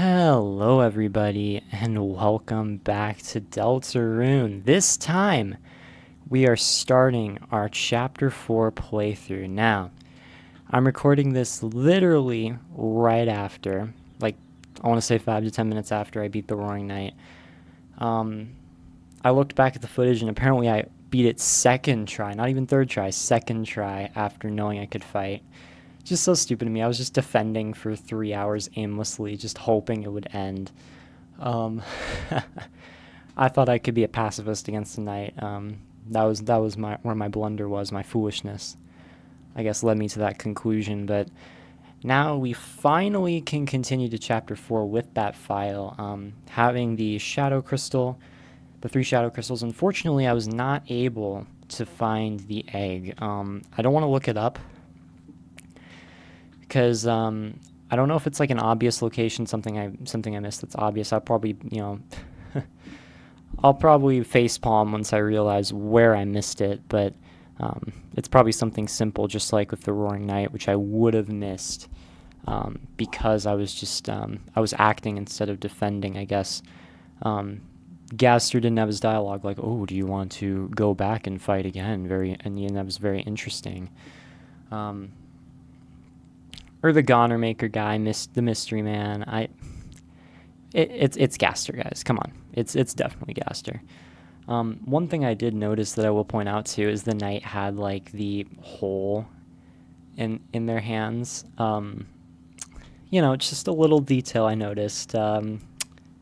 Hello everybody and welcome back to Deltarune. This time we are starting our chapter 4 playthrough. Now, I'm recording this literally right after, I want to say 5 to 10 minutes after I beat the Roaring Knight. I looked back at the footage and apparently I beat it second try, not even third try, second try after knowing I could fight. Just so stupid to me. I was just defending for 3 hours aimlessly, just hoping it would end. I thought I could be a pacifist against the knight. That was where my blunder was, my foolishness. I guess led me to that conclusion. But now we finally can continue to chapter 4 with that file. Having the shadow crystal, the 3 shadow crystals. Unfortunately, I was not able to find the egg. I don't want to look it up, because I don't know if it's like an obvious location, something I missed that's obvious. I'll probably, I'll probably facepalm once I realize where I missed it, but it's probably something simple, just like with the Roaring Knight, which I would have missed because I was just, I was acting instead of defending, I guess. Gaster didn't have his dialogue like, oh, do you want to go back and fight again? And that was very interesting. Or the Goner Maker guy, the Mystery Man. It's Gaster, guys. Come on, it's definitely Gaster. One thing I did notice that I will point out too is the knight had like the hole in their hands. Just a little detail I noticed.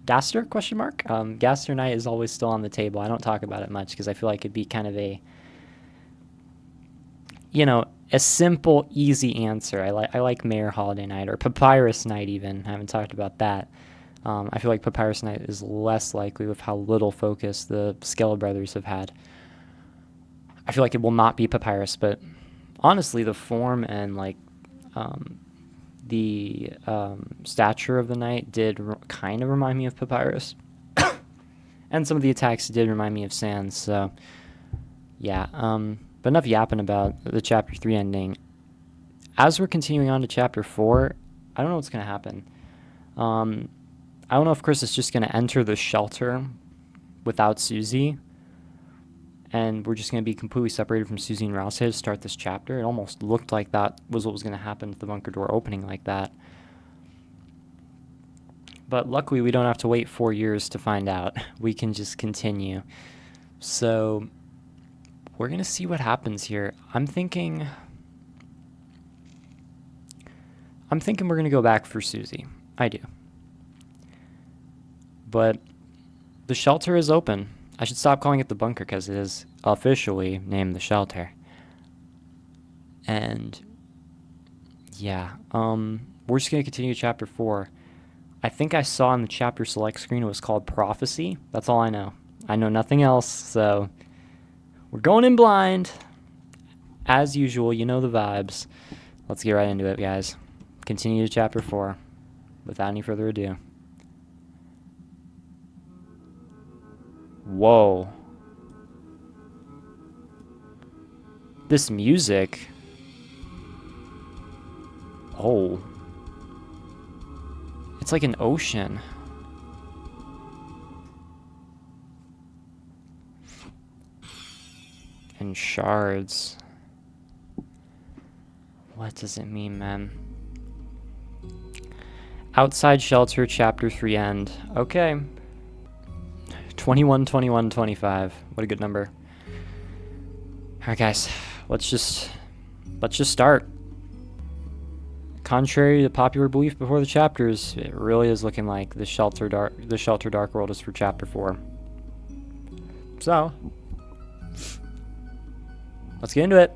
Gaster? Question mark. Gaster Knight is always still on the table. I don't talk about it much because I feel like it'd be kind of a a simple, easy answer. I like Mayor Holiday Knight or Papyrus Knight even. I haven't talked about that. I feel like Papyrus Knight is less likely with how little focus the Skella brothers have had. I feel like it will not be Papyrus, but honestly, the form and the stature of the knight did kind of remind me of Papyrus. And some of the attacks did remind me of Sans, so yeah. But enough yapping about the Chapter 3 ending. As we're continuing on to Chapter 4, I don't know what's going to happen. I don't know if Chris is just going to enter the shelter without Susie, and we're just going to be completely separated from Susie and Rouse to start this chapter. It almost looked like that was what was going to happen with the bunker door opening like that. But luckily, we don't have to wait 4 years to find out. We can just continue. So we're going to see what happens here. I'm thinking we're going to go back for Susie. I do. But the shelter is open. I should stop calling it the bunker because it is officially named the shelter. And yeah, we're just going to continue chapter 4. I think I saw on the chapter select screen it was called Prophecy. That's all I know. I know nothing else, so we're going in blind. As usual, you know the vibes. Let's get right into it, guys. Continue to chapter 4 without any further ado. Whoa. This music. Oh. It's like an ocean. And shards. What does it mean, man? Outside shelter, chapter 3 end. Okay. 21, 21, 25. What a good number. Alright, guys. Let's just start. Contrary to popular belief before the chapters, it really is looking like the shelter dark world is for chapter 4. So let's get into it.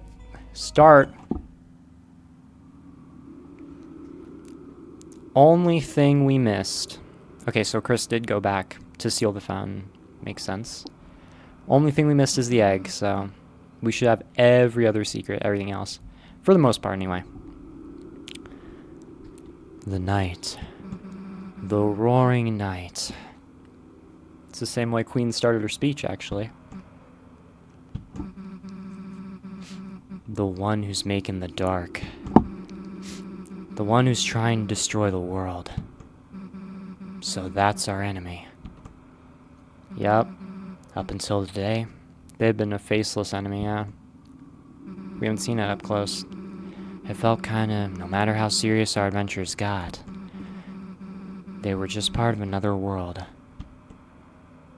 Start. Only thing we missed. Okay, so Chris did go back to seal the fountain. Makes sense. Only thing we missed is the egg, so we should have every other secret, everything else. For the most part, anyway. The night. The Roaring Knight. It's the same way Queen started her speech, actually. The one who's making the dark. The one who's trying to destroy the world. So that's our enemy. Yep. Up until today, they've been a faceless enemy, yeah. We haven't seen it up close. It felt kinda, no matter how serious our adventures got, they were just part of another world.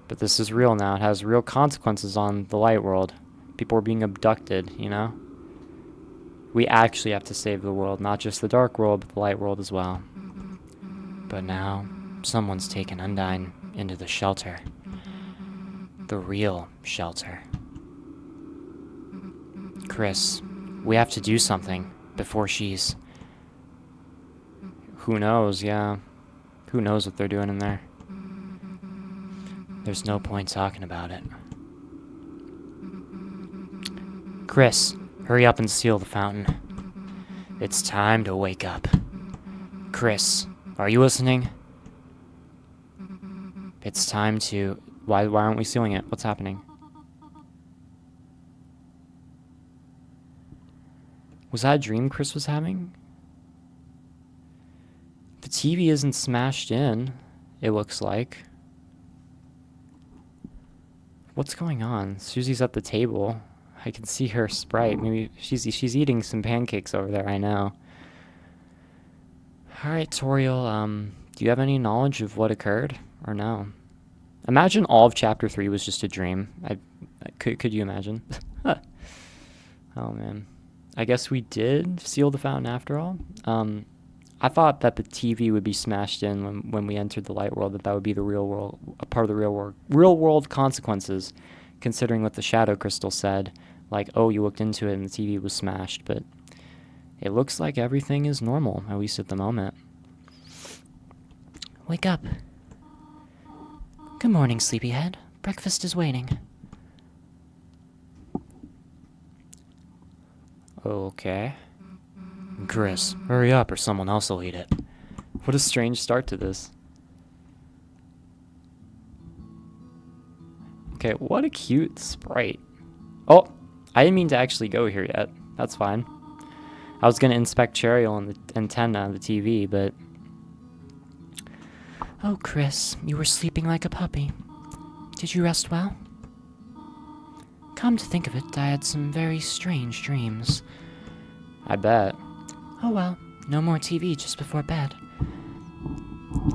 But this is real now. It has real consequences on the light world. People are being abducted, you know? We actually have to save the world, not just the dark world, but the light world as well. But now, someone's taken Undyne into the shelter. The real shelter. Chris, we have to do something before she's... Who knows, yeah. Who knows what they're doing in there? There's no point talking about it. Chris, hurry up and seal the fountain. It's time to wake up. Chris, are you listening? It's time to... Why aren't we sealing it? What's happening? Was that a dream Chris was having? The TV isn't smashed in, it looks like. What's going on? Susie's at the table. I can see her sprite. Maybe she's eating some pancakes over there, I know. Alright, Toriel, do you have any knowledge of what occurred? Or no? Imagine all of Chapter 3 was just a dream. Could you imagine? Oh, man. I guess we did seal the fountain after all. I thought that the TV would be smashed in when we entered the light world, that would be the real world, a part of the real world consequences, considering what the shadow crystal said. Like, oh, you looked into it and the TV was smashed, but it looks like everything is normal, at least at the moment. Wake up. Good morning, sleepyhead. Breakfast is waiting. Okay. Chris, hurry up or someone else will eat it. What a strange start to this. Okay, what a cute sprite. Oh, I didn't mean to actually go here yet. That's fine. I was going to inspect Cheryl and the antenna of the TV, but... Oh, Chris, you were sleeping like a puppy. Did you rest well? Come to think of it, I had some very strange dreams. I bet. Oh well, no more TV just before bed.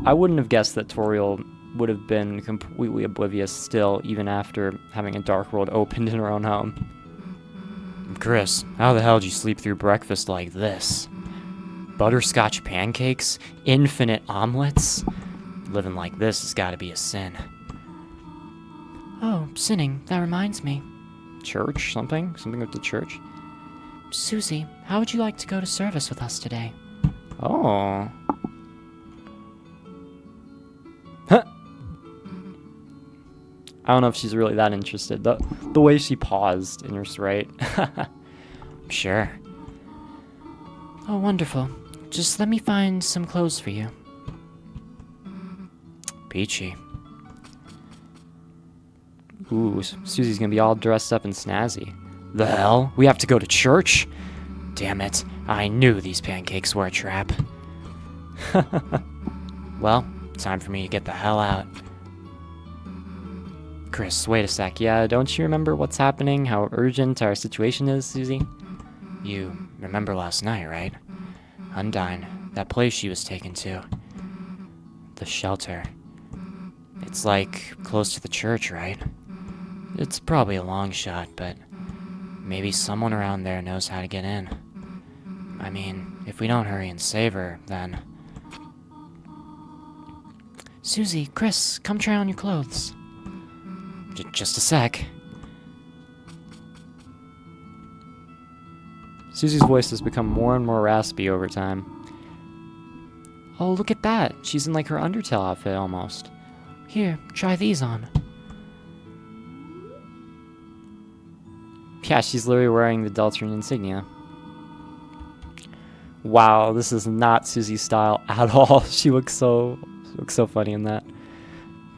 I wouldn't have guessed that Toriel would have been completely oblivious still, even after having a dark world opened in her own home. Chris, how the hell did you sleep through breakfast like this? Butterscotch pancakes? Infinite omelets? Living like this has got to be a sin. Oh, sinning, that reminds me. Church? Something? Something with the church? Susie, how would you like to go to service with us today? Oh. Huh. I don't know if she's really that interested. The way she paused in her sprite. Sure. Oh, wonderful. Just let me find some clothes for you. Peachy. Ooh, Susie's gonna be all dressed up and snazzy. The hell? We have to go to church? Damn it, I knew these pancakes were a trap. Well, time for me to get the hell out. Chris, wait a sec. Yeah, don't you remember what's happening? How urgent our situation is, Susie? You remember last night, right? Undyne, that place she was taken to. The shelter. It's like close to the church, right? It's probably a long shot, but maybe someone around there knows how to get in. I mean, if we don't hurry and save her, then... Susie, Chris, come try on your clothes. Just a sec. Susie's voice has become more and more raspy over time. Oh, look at that. She's in like her Undertale outfit almost. Here, try these on. Yeah, she's literally wearing the Deltarune insignia. Wow, this is not Susie's style at all. She looks so funny in that.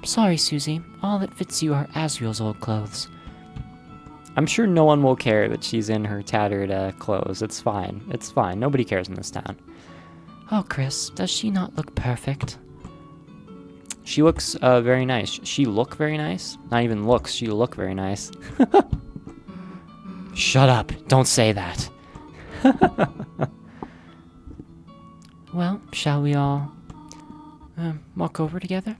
Sorry, Susie. All that fits you are Asriel's old clothes. I'm sure no one will care that she's in her tattered clothes. It's fine. It's fine. Nobody cares in this town. Oh, Chris, does she not look perfect? She looks very nice. She look very nice? Not even looks, she look very nice. Shut up. Don't say that. Well, shall we all walk over together?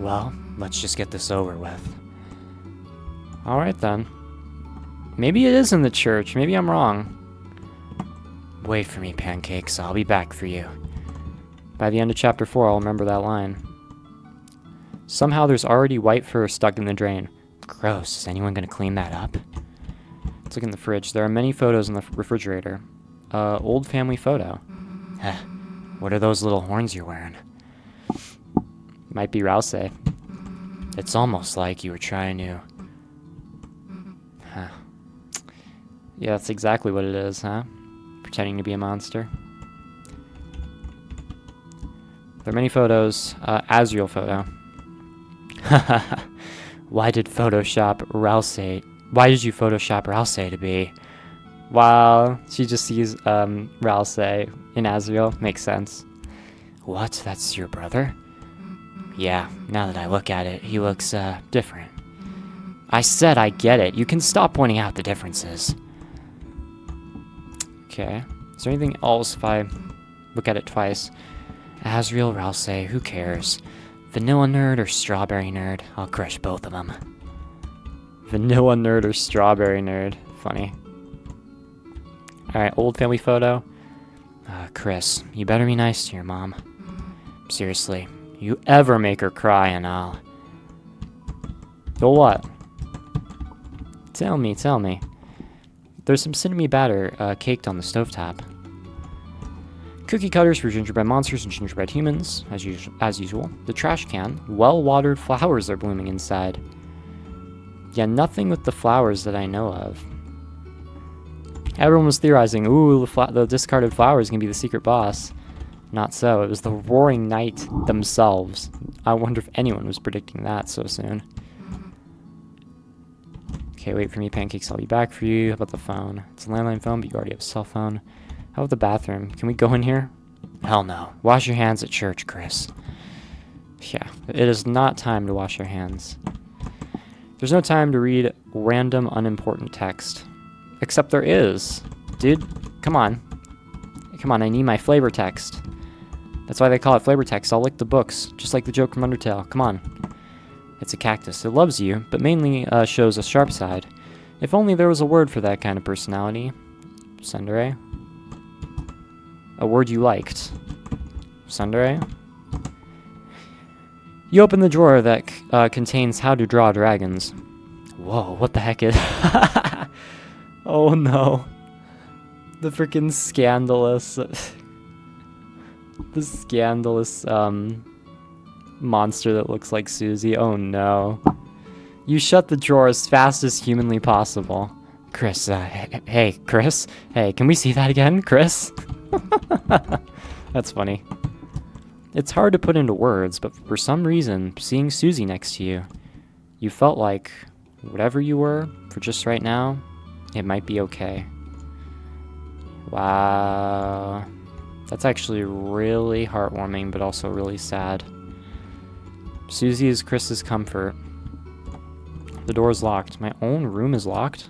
Well, let's just get this over with. Alright then. Maybe it is in the church. Maybe I'm wrong. Wait for me, Pancakes. I'll be back for you. By the end of chapter 4, I'll remember that line. Somehow there's already white fur stuck in the drain. Gross. Is anyone going to clean that up? Let's look in the fridge. There are many photos in the refrigerator. Old family photo. Huh. What are those little horns you're wearing? Might be Rouse. It's almost like you were trying to... Huh. Yeah, that's exactly what it is, huh? Pretending to be a monster. There are many photos. Asriel photo. Why did you Photoshop Rouse to be? Wow, she just sees Rouse in Asriel. Makes sense. What? That's your brother? Yeah, now that I look at it, he looks different. I said I get it. You can stop pointing out the differences. Okay. Is there anything else if I look at it twice? Asriel, Rouse, who cares? Vanilla nerd or strawberry nerd? I'll crush both of them. Vanilla nerd or strawberry nerd? Funny. Alright, old family photo. Chris, you better be nice to your mom. Seriously, you ever make her cry and I'll... You'll what? Tell me. There's some cinnamon batter caked on the stovetop. Cookie cutters for gingerbread monsters and gingerbread humans, as usual. The trash can. Well-watered flowers are blooming inside. Yeah, nothing with the flowers that I know of. Everyone was theorizing, ooh, the discarded flowers can be the secret boss. Not so. It was the Roaring Knight themselves. I wonder if anyone was predicting that so soon. Okay, wait for me, Pancakes. I'll be back for you. How about the phone? It's a landline phone, but you already have a cell phone. How about the bathroom? Can we go in here? Hell no. Wash your hands at church, Chris. Yeah, it is not time to wash your hands. There's no time to read random, unimportant text. Except there is. Dude, come on. Come on, I need my flavor text. That's why they call it flavor text. I'll lick the books, just like the joke from Undertale. Come on. It's a cactus. It loves you, but mainly shows a sharp side. If only there was a word for that kind of personality. Sundere. A word you liked. Sundere. You open the drawer that contains how to draw dragons. Whoa, what the heck is... Oh no. The freaking scandalous... the scandalous, monster that looks like Susie. Oh no. You shut the drawer as fast as humanly possible. Chris, hey, Chris? Hey, can we see that again, Chris? That's funny. It's hard to put into words, but for some reason, seeing Susie next to you, you felt like whatever you were, for just right now, it might be okay. Wow. That's actually really heartwarming, but also really sad. Susie is Chris's comfort. The door's locked. My own room is locked?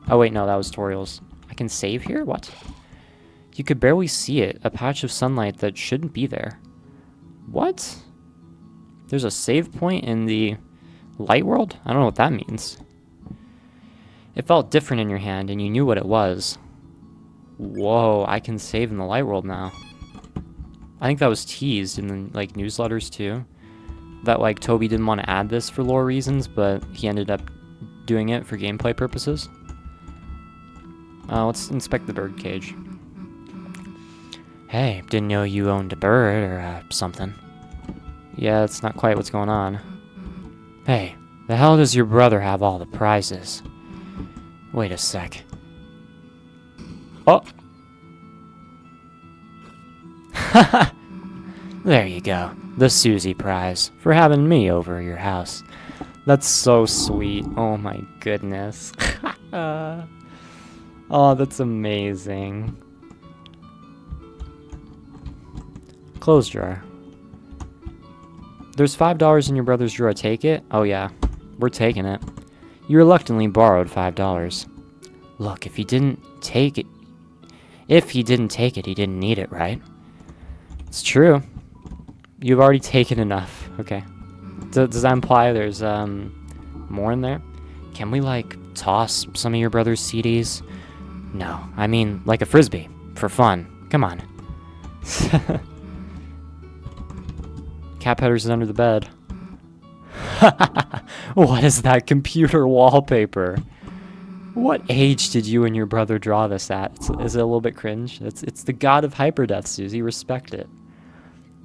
Oh wait, no, that was Toriel's. I can save here? What? You could barely see it. A patch of sunlight that shouldn't be there. What? There's a save point in the light world? I don't know what that means. It felt different in your hand, and you knew what it was. Whoa, I can save in the light world now. I think that was teased in the, like, newsletters too. That, like, Toby didn't want to add this for lore reasons, but he ended up doing it for gameplay purposes. Let's inspect the bird cage. Hey, didn't know you owned a bird or something. Yeah, that's not quite what's going on. Hey, the hell does your brother have all the prizes? Wait a sec. Oh! There you go. The Susie prize for having me over your house. That's so sweet. Oh my goodness. Oh, that's amazing. Clothes drawer. There's $5 in your brother's drawer. Take it? Oh yeah, we're taking it. You reluctantly borrowed $5. Look, if he didn't take it, he didn't need it, right? It's true. You've already taken enough. Okay. Does that imply there's more in there? Can we like toss some of your brother's CDs? No, I mean like a frisbee for fun. Come on. Cat Petters is under the bed. What is that computer wallpaper? What age did you and your brother draw this at? Is it a little bit cringe? It's the god of hyperdeath, Susie. Respect it.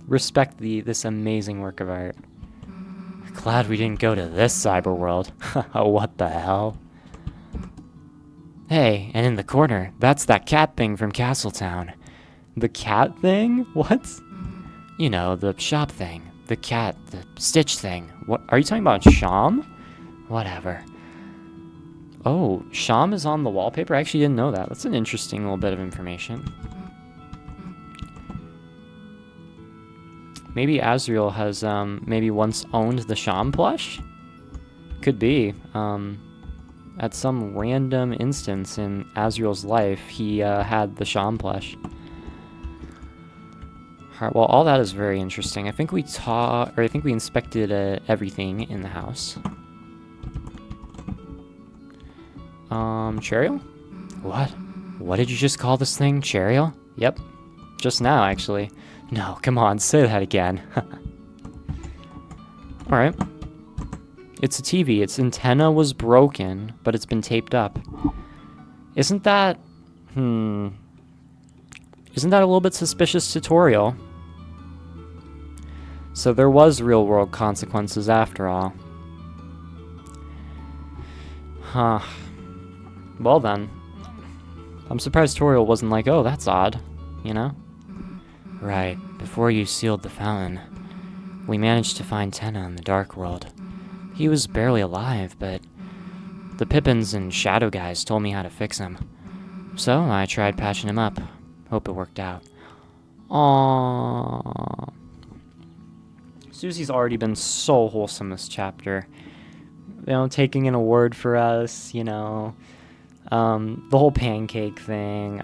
Respect this amazing work of art. Glad we didn't go to this cyber world. What the hell? Hey, and in the corner, that's that cat thing from Castletown. The cat thing? What? You know, the shop thing. The cat, the Stitch thing. What? Are you talking about Sham? Whatever. Oh, Sham is on the wallpaper? I actually didn't know that. That's an interesting little bit of information. Maybe Asriel has maybe once owned the Sham plush? Could be. At some random instance in Asriel's life, he had the Sham plush. Alright, well, all that is very interesting. I think we inspected everything in the house. Chariel? What? What did you just call this thing? Chariel? Yep. Just now, actually. No, come on, say that again. Alright. It's a TV. Its antenna was broken, but it's been taped up. Isn't that... Isn't that a little bit suspicious tutorial? So there was real-world consequences after all. Huh. Well then. I'm surprised Toriel wasn't like, oh, that's odd. You know? Right. Before you sealed the fountain, we managed to find Tenna in the Dark World. He was barely alive, but the Pippins and Shadow guys told me how to fix him. So I tried patching him up. Hope it worked out. Aww. Susie's already been so wholesome this chapter. You know, taking an award for us, you know. The whole pancake thing.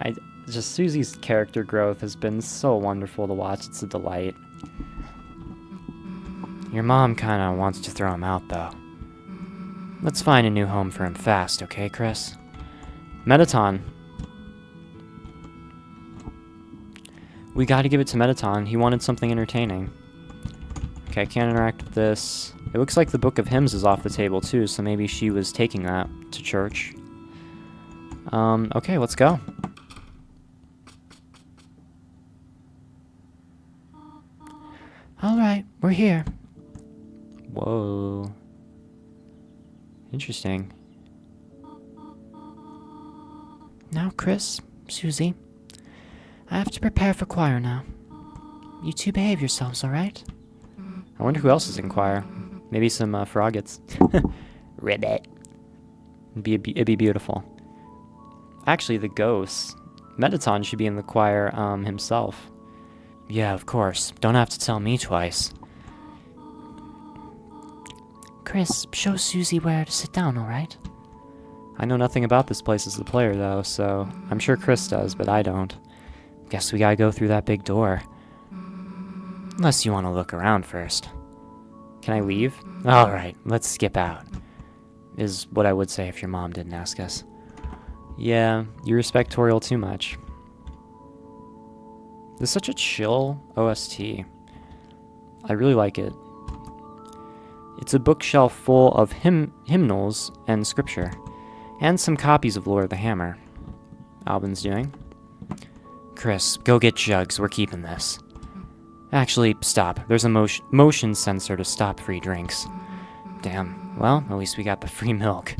Susie's character growth has been so wonderful to watch. It's a delight. Your mom kinda wants to throw him out, though. Let's find a new home for him fast, okay, Chris? Metaton. We gotta give it to Metaton. He wanted something entertaining. Okay, I can't interact with this. It looks like the Book of Hymns is off the table, too, so maybe she was taking that to church. Okay, let's go. Alright, we're here. Whoa. Interesting. Now, Chris, Susie, I have to prepare for choir now. You two behave yourselves, alright? I wonder who else is in choir. Maybe some Froggets. Ribbit. It'd be beautiful. Actually, the ghosts. Metaton should be in the choir himself. Yeah, of course. Don't have to tell me twice. Chris, show Susie where to sit down, alright? I know nothing about this place as a player, though, so I'm sure Chris does, but I don't. Guess we gotta go through that big door. Unless you want to look around first. Can I leave? Alright, let's skip out. Is what I would say if your mom didn't ask us. Yeah, you respect Toriel too much. This is such a chill OST. I really like it. It's a bookshelf full of hymnals and scripture, and some copies of Lord of the Hammer. Albin's doing. Chris, go get jugs, we're keeping this. Actually, stop. There's a motion sensor to stop free drinks. Damn, well, at least we got the free milk.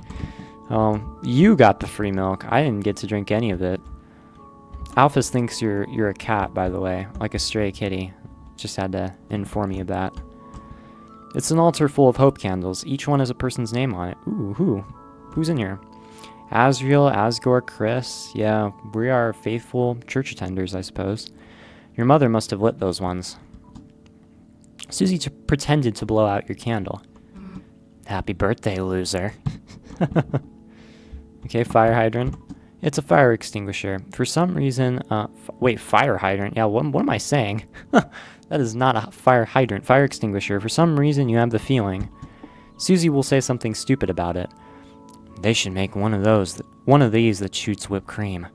Oh, you got the free milk. I didn't get to drink any of it. Alphys thinks you're a cat, by the way, like a stray kitty. Just had to inform you of that. It's an altar full of hope candles. Each one has a person's name on it. Ooh, who's in here? Asriel, Asgore, Chris. Yeah, we are faithful church attenders, I suppose. Your mother must have lit those ones. Susie pretended to blow out your candle. Happy birthday, loser. Okay, fire hydrant. It's a fire extinguisher. For some reason, wait, fire hydrant? Yeah, what am I saying? That is not a fire hydrant. Fire extinguisher. For some reason, you have the feeling. Susie will say something stupid about it. They should make one of these that shoots whipped cream.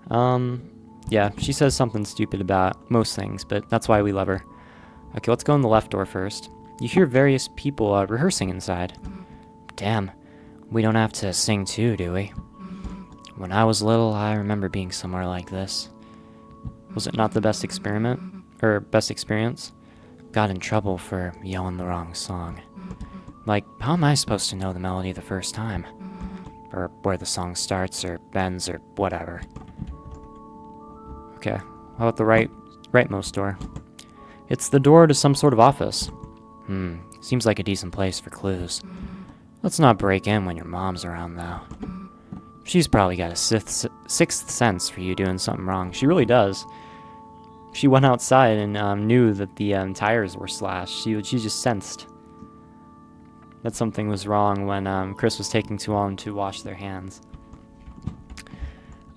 Yeah, she says something stupid about most things, but that's why we love her. Okay, let's go in the left door first. You hear various people rehearsing inside. Damn, we don't have to sing too, do we? When I was little, I remember being somewhere like this. Was it not the best experiment? Or best experience? Got in trouble for yelling the wrong song. Like, how am I supposed to know the melody the first time? Or where the song starts, or ends, or whatever. Okay, how about the rightmost door? It's the door to some sort of office. Seems like a decent place for clues. Let's not break in when your mom's around, though. She's probably got a sixth sense for you doing something wrong. She really does. She went outside and knew that the tires were slashed. She just sensed that something was wrong when Chris was taking too long to wash their hands.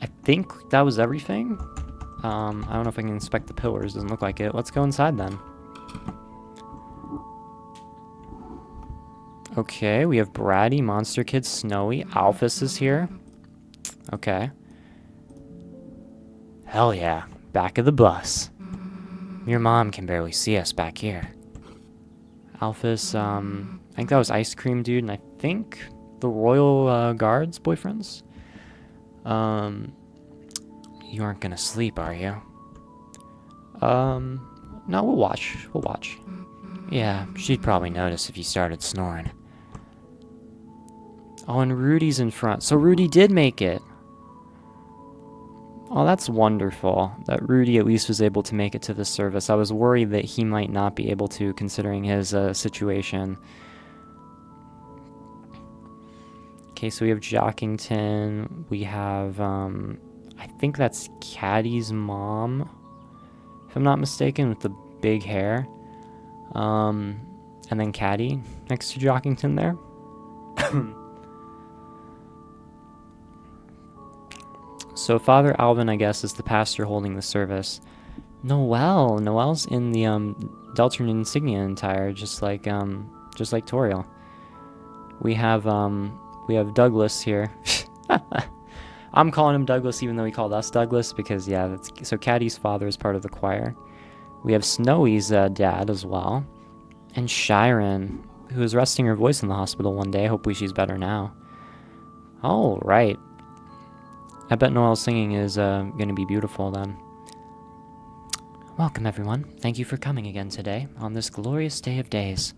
I think that was everything. I don't know if I can inspect the pillars. Doesn't look like it. Let's go inside then. Okay, we have Bratty, Monster Kid, Snowy. Alphys is here. Okay. Hell yeah. Back of the bus. Your mom can barely see us back here. Alphys, I think that was Ice Cream Dude, and I think the Royal Guards boyfriends. You aren't gonna sleep, are you? No, we'll watch. We'll watch. Yeah, she'd probably notice if you started snoring. Oh, and Rudy's in front. So Rudy did make it. Oh, that's wonderful that Rudy at least was able to make it to the service. I was worried that he might not be able to, considering his situation. Okay, so we have Jockington. We have, I think that's Caddy's mom, if I'm not mistaken, with the big hair. And then Caddy next to Jockington there. So Father Alvin, I guess, is the pastor holding the service. Noelle's in the Deltarune insignia attire, just like Toriel. We have Douglas here. I'm calling him Douglas even though he called us Douglas because yeah, so Caddy's father is part of the choir. We have Snowy's dad as well, and Shiren, who was resting her voice in the hospital one day. Hopefully she's better now. Oh right. I bet Noelle's singing is going to be beautiful then. Welcome, everyone. Thank you for coming again today on this glorious day of days.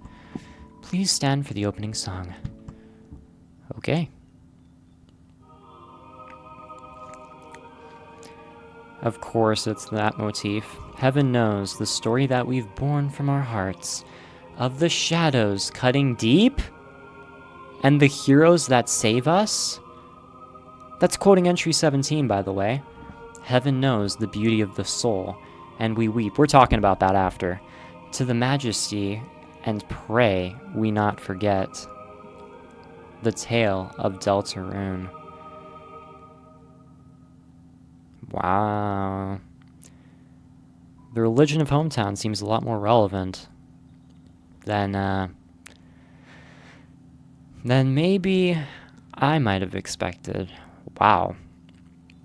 Please stand for the opening song. Okay. Of course, it's that motif. Heaven knows the story that we've borne from our hearts, of the shadows cutting deep, and the heroes that save us. That's quoting entry 17, by the way. Heaven knows the beauty of the soul, and we weep. We're talking about that after. To the majesty, and pray we not forget the tale of Deltarune. Wow. The religion of hometown seems a lot more relevant than maybe I might have expected. Wow.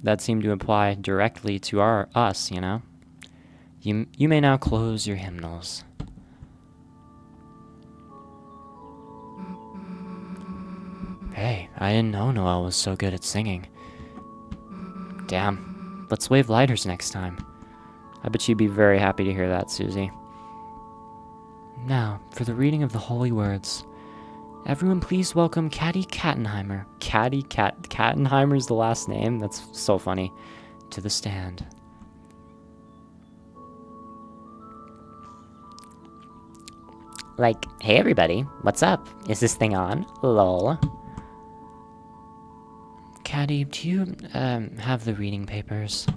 That seemed to apply directly to us, you know? You may now close your hymnals. Hey, I didn't know Noelle was so good at singing. Damn. Let's wave lighters next time. I bet you'd be very happy to hear that, Susie. Now, for the reading of the holy words. Everyone please welcome Caddy Kattenheimer. Kattenheimer's the last name? That's so funny. To the stand. Like, hey everybody, what's up? Is this thing on? Lol. Caddy, do you, have the reading papers?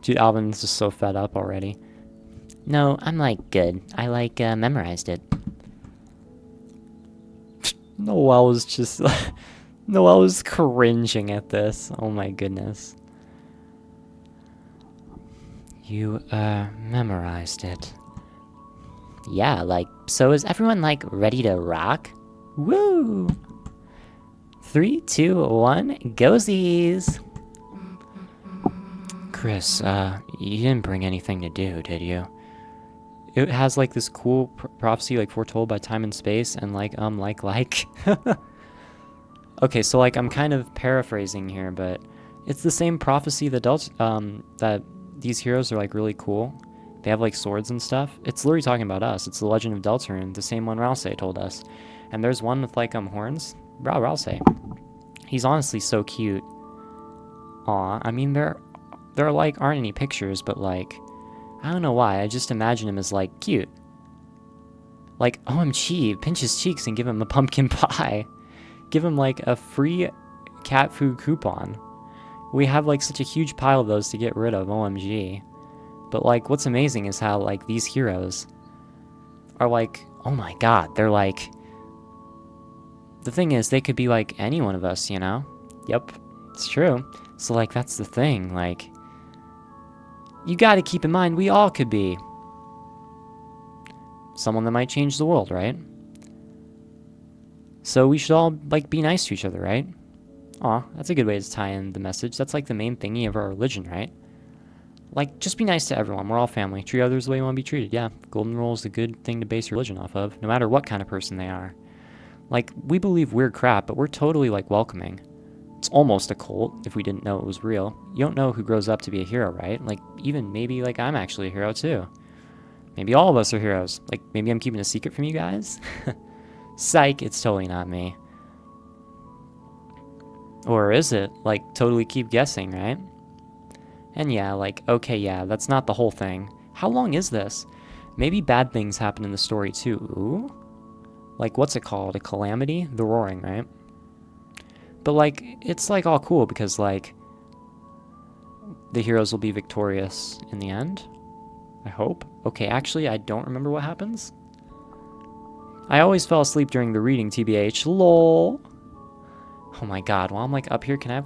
Dude, Alvin's just so fed up already. No, I'm like good. I like memorized it. Noelle was just Noelle was cringing at this. Oh my goodness. You memorized it. Yeah, like, so is everyone like ready to rock? Woo! 3, 2, 1, goesies! Chris, you didn't bring anything to do, did you? It has like this cool prophecy like foretold by time and space and like. Okay, so like I'm kind of paraphrasing here, but it's the same prophecy that that these heroes are like really cool. They have like swords and stuff. It's literally talking about us. It's the Legend of Deltarune, the same one Ralsei told us. And there's one with like horns. Ralsei. He's honestly so cute. Aw, I mean there like aren't any pictures, but like I don't know why, I just imagine him as like cute. Like, OMG, pinch his cheeks and give him a pumpkin pie. Give him like a free cat food coupon. We have like such a huge pile of those to get rid of, OMG. But like what's amazing is how like these heroes are like, oh my god, they're like, the thing is they could be like any one of us, you know? Yep, it's true. So like that's the thing, like you gotta keep in mind we all could be someone that might change the world, right? So we should all like be nice to each other, right? Aw, that's a good way to tie in the message. That's like the main thingy of our religion, right? Like, just be nice to everyone. We're all family. Treat others the way you want to be treated. Yeah, golden rule is a good thing to base your religion off of, no matter what kind of person they are. Like, we believe weird crap, but we're totally, like, welcoming. It's almost a cult, if we didn't know it was real. You don't know who grows up to be a hero, right? Like, even maybe, like, I'm actually a hero, too. Maybe all of us are heroes. Like, maybe I'm keeping a secret from you guys? Psych, it's totally not me. Or is it? Like, totally keep guessing, right? And yeah, like, okay, yeah, that's not the whole thing. How long is this? Maybe bad things happen in the story, too. Ooh? Like, what's it called? A calamity? The Roaring, right? But, like, it's, like, all cool because, like, the heroes will be victorious in the end. I hope. Okay, actually, I don't remember what happens. I always fell asleep during the reading, TBH. LOL. Oh my god, while I'm like up here, can I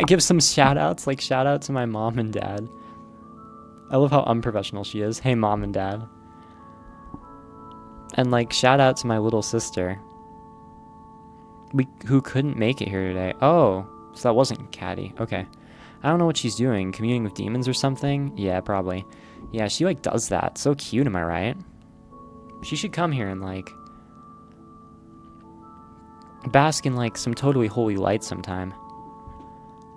give some shout outs? Like shout out to my mom and dad. I love how unprofessional she is. Hey mom and dad. And like shout out to my little sister. Who couldn't make it here today. Oh, so that wasn't Caddy. Okay. I don't know what she's doing. Communing with demons or something? Yeah, probably. Yeah, she like does that. So cute, am I right? She should come here and like bask in like some totally holy light sometime.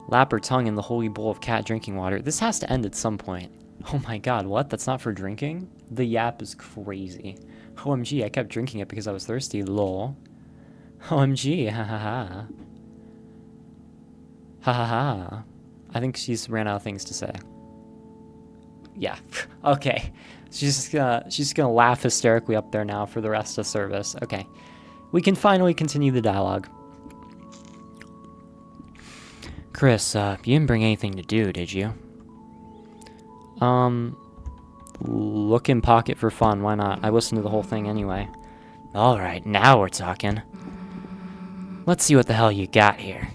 Lap her tongue in the holy bowl of cat drinking water. This has to end at some point. Oh my god, what? That's not for drinking? The yap is crazy. OMG, I kept drinking it because I was thirsty, lol. OMG, ha ha ha. Ha ha ha. I think she's ran out of things to say. Yeah, okay. She's just gonna laugh hysterically up there now for the rest of service. Okay. We can finally continue the dialogue. Chris, you didn't bring anything to do, did you? Look in pocket for fun, why not? I listened to the whole thing anyway. Alright, now we're talking. Let's see what the hell you got here.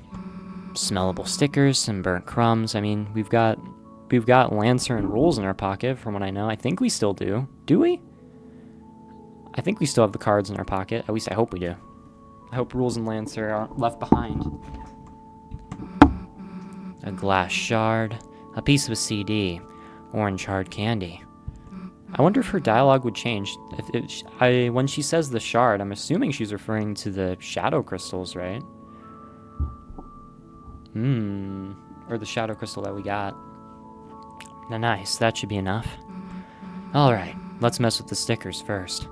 Smellable stickers, some burnt crumbs. I mean, we've got Lancer and rules in our pocket, from what I know. I think we still do. Do we? I think we still have the cards in our pocket. At least I hope we do. I hope Rules and Lancer aren't left behind. A glass shard. A piece of a CD. Orange hard candy. I wonder if her dialogue would change. When she says the shard, I'm assuming she's referring to the shadow crystals, right? Or the shadow crystal that we got. Nice, that should be enough. Alright, let's mess with the stickers first.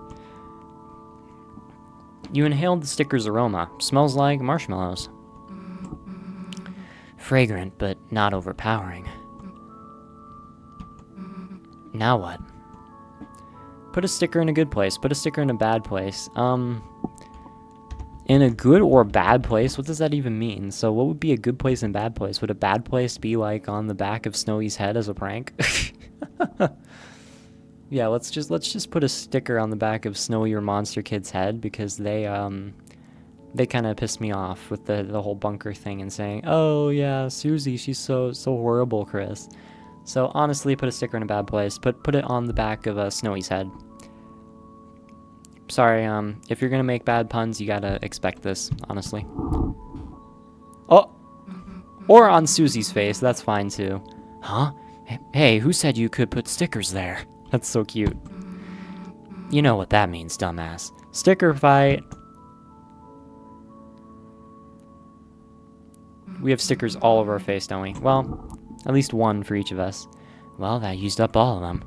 You inhaled the sticker's aroma. Smells like marshmallows. Fragrant, but not overpowering. Now what? Put a sticker in a good place. Put a sticker in a bad place. In a good or bad place? What does that even mean? So what would be a good place and bad place? Would a bad place be like on the back of Snowy's head as a prank? Yeah, let's just put a sticker on the back of Snowy or Monster Kid's head because they kind of pissed me off with the whole bunker thing and saying, "Oh yeah, Susie, she's so horrible, Chris." So honestly, put a sticker in a bad place. Put it on the back of Snowy's head. Sorry, if you're gonna make bad puns, you gotta expect this, honestly. Oh, or on Susie's face, that's fine too. Huh? Hey, who said you could put stickers there? That's so cute. You know what that means, dumbass. Sticker fight. We have stickers all over our face, don't we? Well, at least one for each of us. Well, that used up all of them.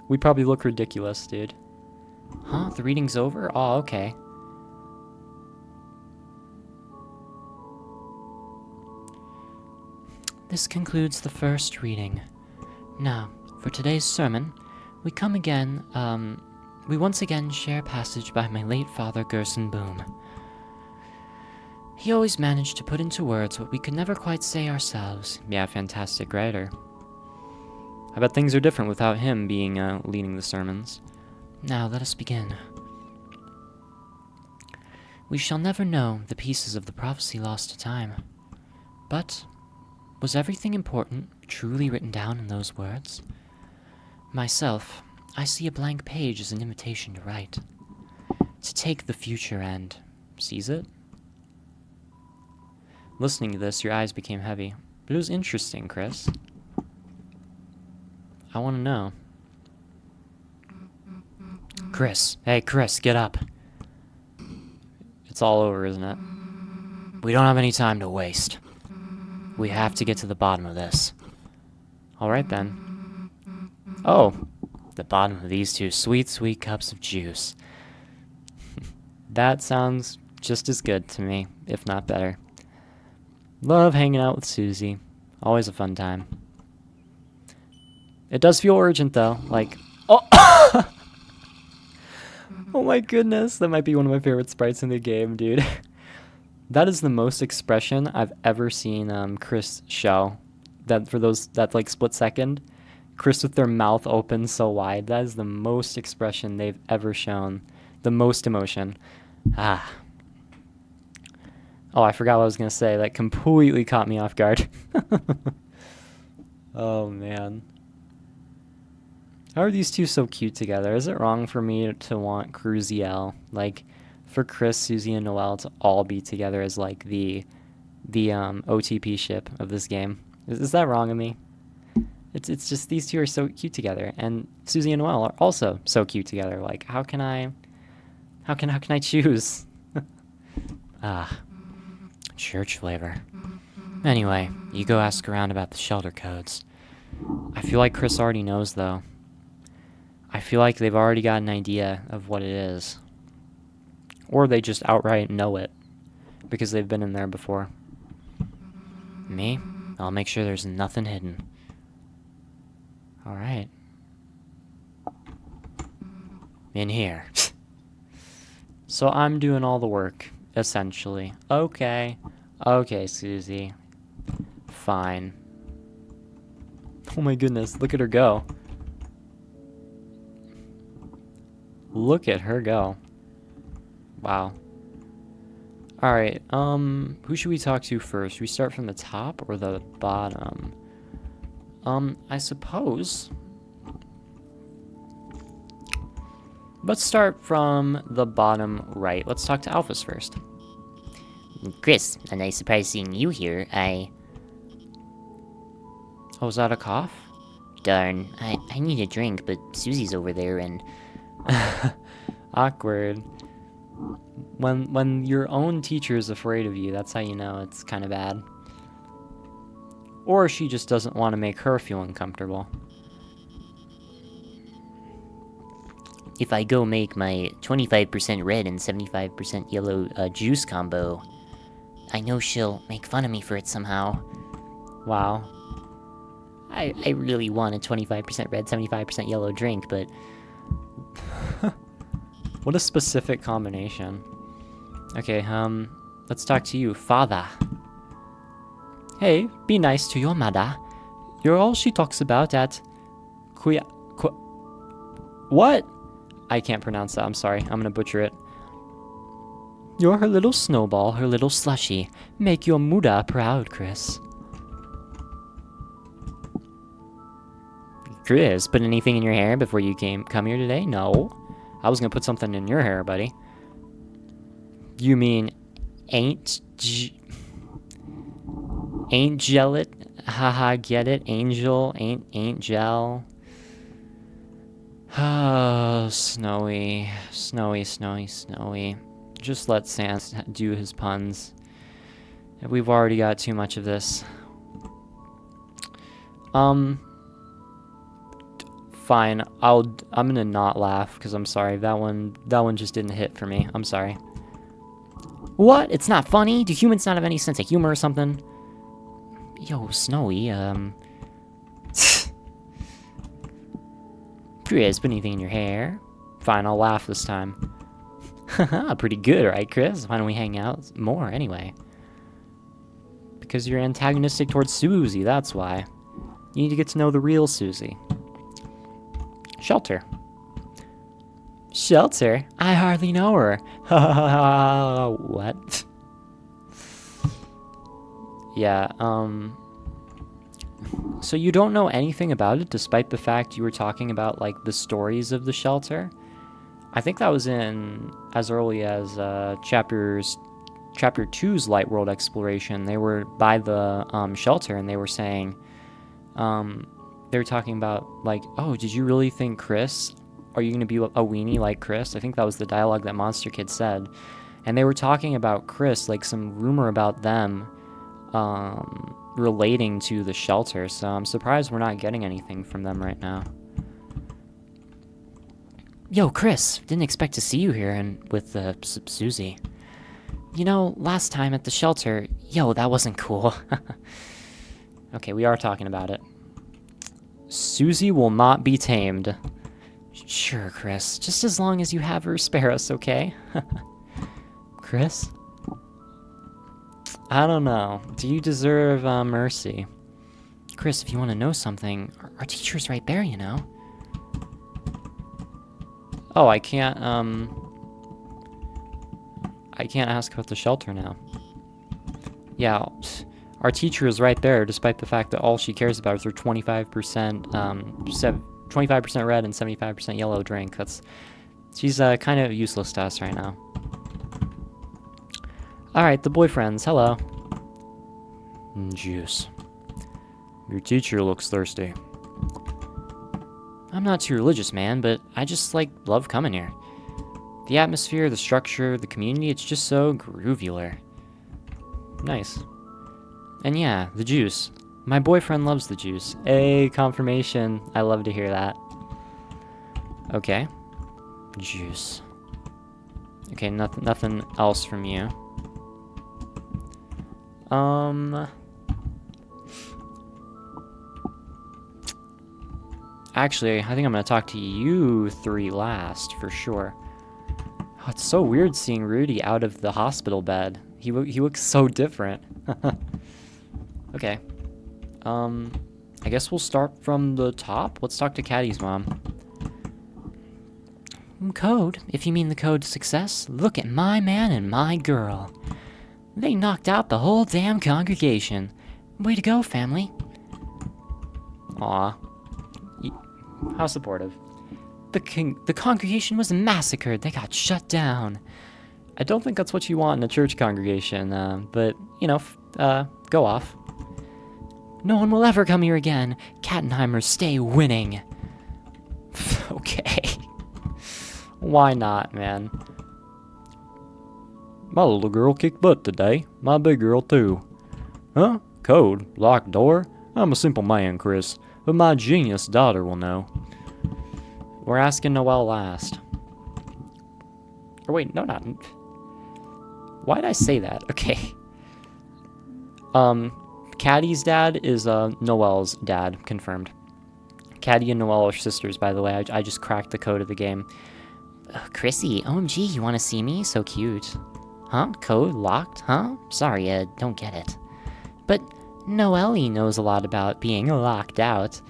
We probably look ridiculous, dude. Huh? The reading's over? Oh, okay. This concludes the first reading. Now, for today's sermon, we once again share a passage by my late father, Gerson Boom. He always managed to put into words what we could never quite say ourselves. Yeah, fantastic writer. I bet things are different without him being leading the sermons. Now, let us begin. We shall never know the pieces of the prophecy lost to time. But was everything important truly written down in those words? Myself, I see a blank page as an invitation to write. To take the future and seize it? Listening to this, your eyes became heavy. But it was interesting, Chris. I want to know. Chris. Hey, Chris, get up. It's all over, isn't it? We don't have any time to waste. We have to get to the bottom of this. Alright then. Oh, the bottom of these two sweet, sweet cups of juice. That sounds just as good to me, if not better. Love hanging out with Susie. Always a fun time. It does feel urgent, though. Like, oh! Oh my goodness. That might be one of my favorite sprites in the game, dude. That is the most expression I've ever seen Chris show. That like split second. Chris with their mouth open so wide. That is the most expression they've ever shown. The most emotion. Ah. Oh, I forgot what I was going to say. That completely caught me off guard. Oh, man. How are these two so cute together? Is it wrong for me to want Cruziel? Like, for Chris, Susie, and Noelle to all be together as, like, the OTP ship of this game? Is that wrong of me? It's just these two are so cute together. And Susie and Noelle are also so cute together. Like, how can I choose? Ah. Church flavor. Anyway, you go ask around about the shelter codes. I feel like Chris already knows, though. I feel like they've already got an idea of what it is. Or they just outright know it, because they've been in there before. Me? I'll make sure there's nothing hidden. Alright. In here. So I'm doing all the work, essentially. Okay. Okay, Susie. Fine. Oh my goodness, look at her go. Look at her go. Wow. Alright, who should we talk to first? Should we start from the top or the bottom? I suppose. Let's start from the bottom right. Let's talk to Alphys first. Chris, a nice surprise seeing you here. Oh, was that a cough? Darn, I need a drink, but Susie's over there and... Awkward. When your own teacher is afraid of you, that's how you know it's kind of bad. Or she just doesn't want to make her feel uncomfortable. If I go make my 25% red and 75% yellow juice combo, I know she'll make fun of me for it somehow. Wow. I really want a 25% red, 75% yellow drink, but... What a specific combination. Okay, let's talk to you, father. Hey, be nice to your mother. You're all she talks about at... What? I can't pronounce that, I'm sorry. I'm gonna butcher it. You're her little snowball, her little slushy. Make your muda proud, Chris. Chris, put anything in your hair before you come here today? No. I was gonna put something in your hair, buddy. You mean ain't gel it? Haha, get it? Angel, ain't gel. Oh, snowy. Just let Sans do his puns. We've already got too much of this. Fine. I'm gonna not laugh because I'm sorry. That one just didn't hit for me. I'm sorry. What? It's not funny? Do humans not have any sense of humor or something? Yo, Snowy, Chris, put anything in your hair? Fine, I'll laugh this time. Haha, pretty good, right, Chris? Why don't we hang out more, anyway? Because you're antagonistic towards Susie, that's why. You need to get to know the real Susie. Shelter. Shelter? I hardly know her. What? Yeah, so you don't know anything about it despite the fact you were talking about, like, the stories of the shelter? I think that was in as early as Chapter 2's Light World Exploration. They were by the shelter, and they were saying, they were talking about, like, oh, did you really think Chris? Are you going to be a weenie like Chris? I think that was the dialogue that Monster Kid said. And they were talking about Chris, like some rumor about them relating to the shelter. So I'm surprised we're not getting anything from them right now. Yo, Chris, didn't expect to see you here and with Susie. You know, last time at the shelter, yo, that wasn't cool. Okay, we are talking about it. Susie will not be tamed. Sure, Chris, just as long as you have her spare us, okay? Chris? I don't know. Do you deserve mercy? Chris, if you want to know something, our teacher's right there, you know? Oh, I can't ask about the shelter now. Yeah, our teacher is right there, despite the fact that all she cares about is her 25%, 25% red and 75% yellow drink. She's kind of useless to us right now. Alright, the boyfriends, hello. Juice. Your teacher looks thirsty. I'm not too religious, man, but I just, love coming here. The atmosphere, the structure, the community, it's just so groovular. Nice. And yeah, the juice. My boyfriend loves the juice. Hey, confirmation. I love to hear that. Okay. Juice. Okay, nothing else from you. Actually, I think I'm gonna talk to you three last, for sure. Oh, it's so weird seeing Rudy out of the hospital bed. He looks so different. Okay. I guess we'll start from the top. Let's talk to Caddy's mom. Code? If you mean the code to success, look at my man and my girl. They knocked out the whole damn congregation. Way to go, family. Aw. How supportive. The congregation was massacred. They got shut down. I don't think that's what you want in a church congregation, but, you know, go off. No one will ever come here again. Kattenheimers stay winning. Okay. Why not, man? My little girl kicked butt today. My big girl, too. Huh? Code? Locked door? I'm a simple man, Chris, but my genius daughter will know. We're asking Noelle last. Or wait, no, not... Why'd I say that? Okay. Caddy's dad is Noelle's dad, confirmed. Caddy and Noelle are sisters, by the way. I just cracked the code of the game. Chrissy, OMG, you want to see me? So cute. Huh? Code locked? Huh? Sorry, don't get it. But Noelle knows a lot about being locked out.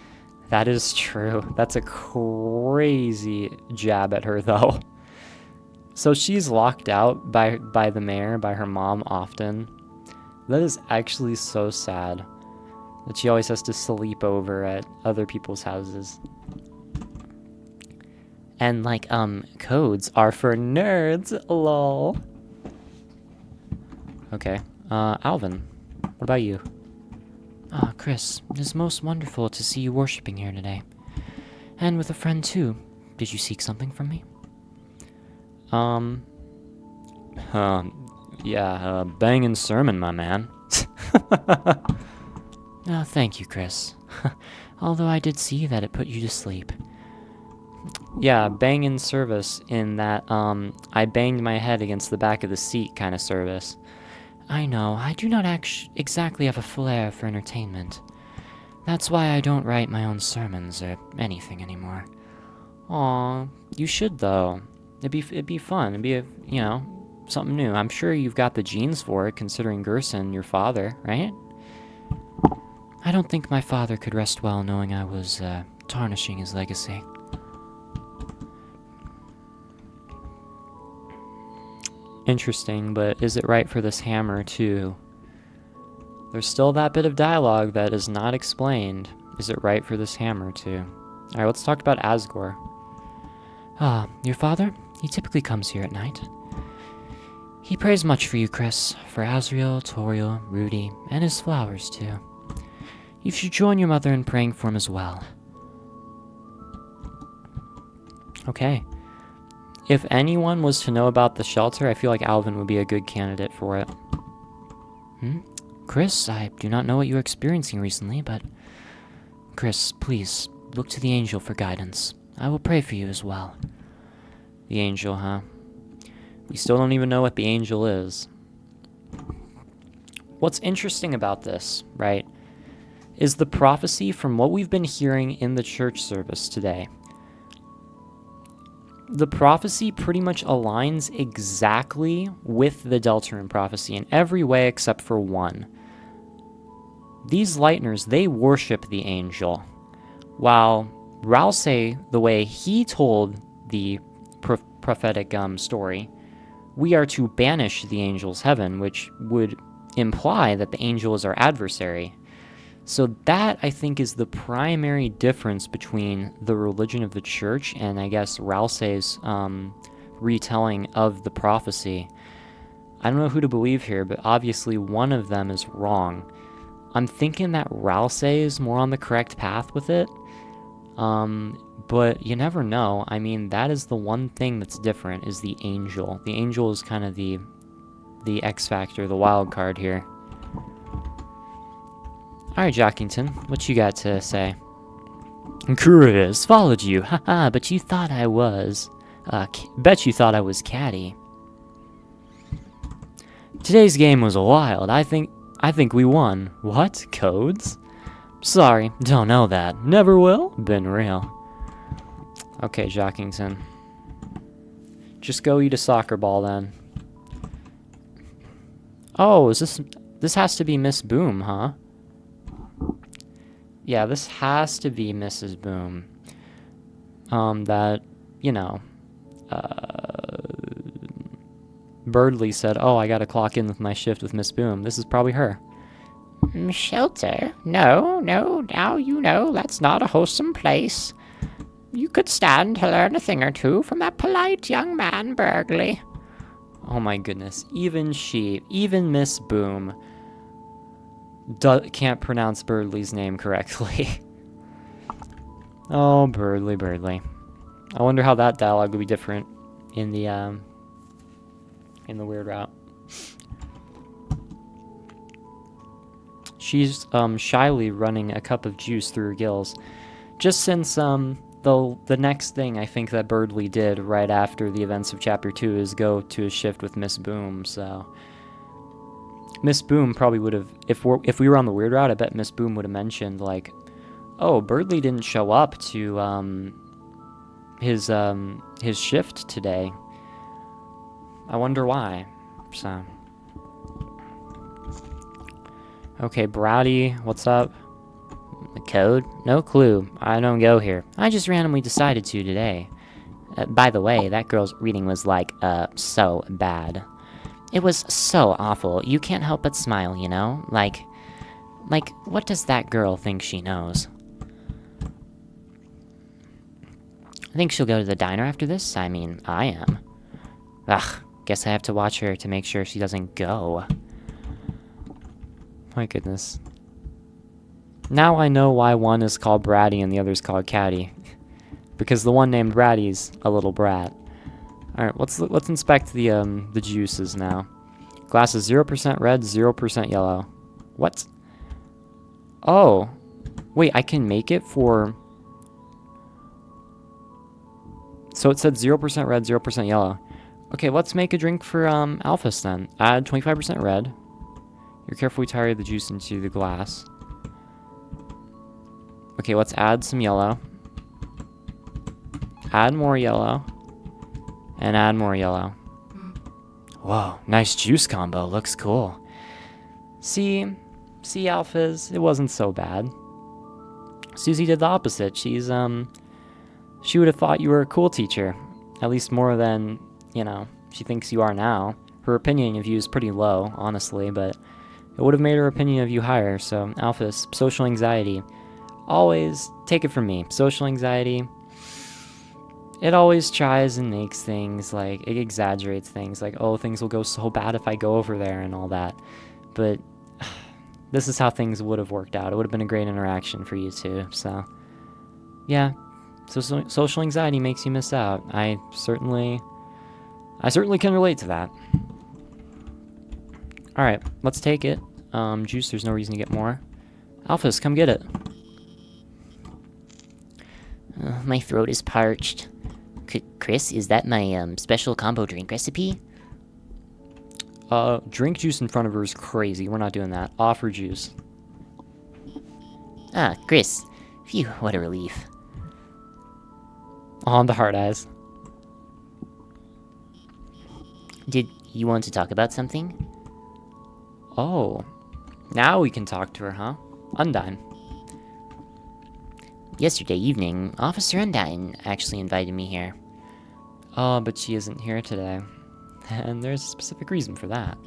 That is true. That's a crazy jab at her, though. So she's locked out by the mayor, by her mom often. That is actually so sad that she always has to sleep over at other people's houses. And like, Codes are for nerds, lol. Okay, Alvin, what about you? Ah, Chris, it is most wonderful to see you worshipping here today. And with a friend too. Did you seek something from me? Yeah, banging sermon, my man. Oh, thank you, Chris. Although I did see that it put you to sleep. Yeah, banging service in that, I banged my head against the back of the seat kind of service. I know, I do not exactly have a flair for entertainment. That's why I don't write my own sermons or anything anymore. Aw, you should though. It'd be fun. It'd be something new. I'm sure you've got the genes for it, considering Gerson, your father, right? I don't think my father could rest well knowing I was, tarnishing his legacy. Interesting, but is it right for this hammer, too? There's still that bit of dialogue that is not explained. Is it right for this hammer, too? Alright, let's talk about Asgore. Ah, your father? He typically comes here at night. He prays much for you, Chris, for Azriel, Toriel, Rudy, and his flowers, too. You should join your mother in praying for him as well. Okay. If anyone was to know about the shelter, I feel like Alvin would be a good candidate for it. Chris, I do not know what you're experiencing recently, but... Chris, please, look to the angel for guidance. I will pray for you as well. The angel, huh? We still don't even know what the angel is. What's interesting about this, right, is the prophecy from what we've been hearing in the church service today. The prophecy pretty much aligns exactly with the Deltarune prophecy in every way except for one. These Lighteners, they worship the angel, while Ralsei, the way he told the prophetic story, we are to banish the angel's heaven, which would imply that the angel is our adversary. So that, I think, is the primary difference between the religion of the church and, I guess, Ralsei's retelling of the prophecy. I don't know who to believe here, but obviously one of them is wrong. I'm thinking that Ralsei is more on the correct path with it, but you never know. I mean, that is the one thing that's different, is the angel. The angel is kind of the X factor, the wild card here. Alright, Jockington, what you got to say? Chris, followed you, haha, but you thought I was. Bet you thought I was catty. Today's game was wild. I think we won. What? Codes? Sorry, don't know that. Never will? Been real. Okay, Jockington. Just go eat a soccer ball then. Oh, is this has to be Miss Boom, huh? Yeah, this has to be Mrs. Boom. Birdley said, oh, I gotta clock in with my shift with Miss Boom. This is probably her. Shelter? No, now you know that's not a wholesome place. You could stand to learn a thing or two from that polite young man, Burgley. Oh my goodness, even Miss Boom, can't pronounce Birdley's name correctly. Oh, Birdley. I wonder how that dialogue would be different in the Weird Route. She's shyly running a cup of juice through her gills, just since the next thing I think that Birdley did right after the events of Chapter 2 is go to a shift with Miss Boom, so... Miss Boom probably would have, if we were on the Weird Route, I bet Miss Boom would have mentioned, like, oh, Birdley didn't show up to his shift today. I wonder why. So, okay, Brady, what's up? The code? No clue. I don't go here. I just randomly decided to today. By the way, that girl's reading was like, so bad. It was so awful. You can't help but smile, you know? Like, what does that girl think she knows? I think she'll go to the diner after this. I mean, I am. Ugh, guess I have to watch her to make sure she doesn't go. My goodness. Now I know why one is called Bratty and the other is called Caddy. Because the one named Bratty's a little brat. Alright, let's inspect the juices now. Glass is 0% red, 0% yellow. What? Oh. Wait, I can make it for... So it said 0% red, 0% yellow. Okay, let's make a drink for Alphys then. Add 25% red. You're carefully tire the juice into the glass. Okay, let's add some yellow. Add more yellow. And add more yellow. Whoa, nice juice combo. Looks cool. See, Alphys, it wasn't so bad. Susie did the opposite. She would have thought you were a cool teacher. At least more than, you know, she thinks you are now. Her opinion of you is pretty low, honestly, but it would have made her opinion of you higher. So, Alphys, social anxiety. Always, take it from me, social anxiety, it always tries and makes things, like, it exaggerates things, like, oh, things will go so bad if I go over there and all that. But this is how things would have worked out. It would have been a great interaction for you two, so, yeah. So social anxiety makes you miss out. I certainly can relate to that. Alright, let's take it. Juice, there's no reason to get more. Alphys, come get it. My throat is parched. Chris, is that my special combo drink recipe? Drink juice in front of her is crazy. We're not doing that. Offer juice. Ah, Chris. Phew, what a relief. On the hard eyes. Did you want to talk about something? Oh. Now we can talk to her, huh? Undine. Yesterday evening, Officer Undine actually invited me here. Oh, but she isn't here today. And there's a specific reason for that.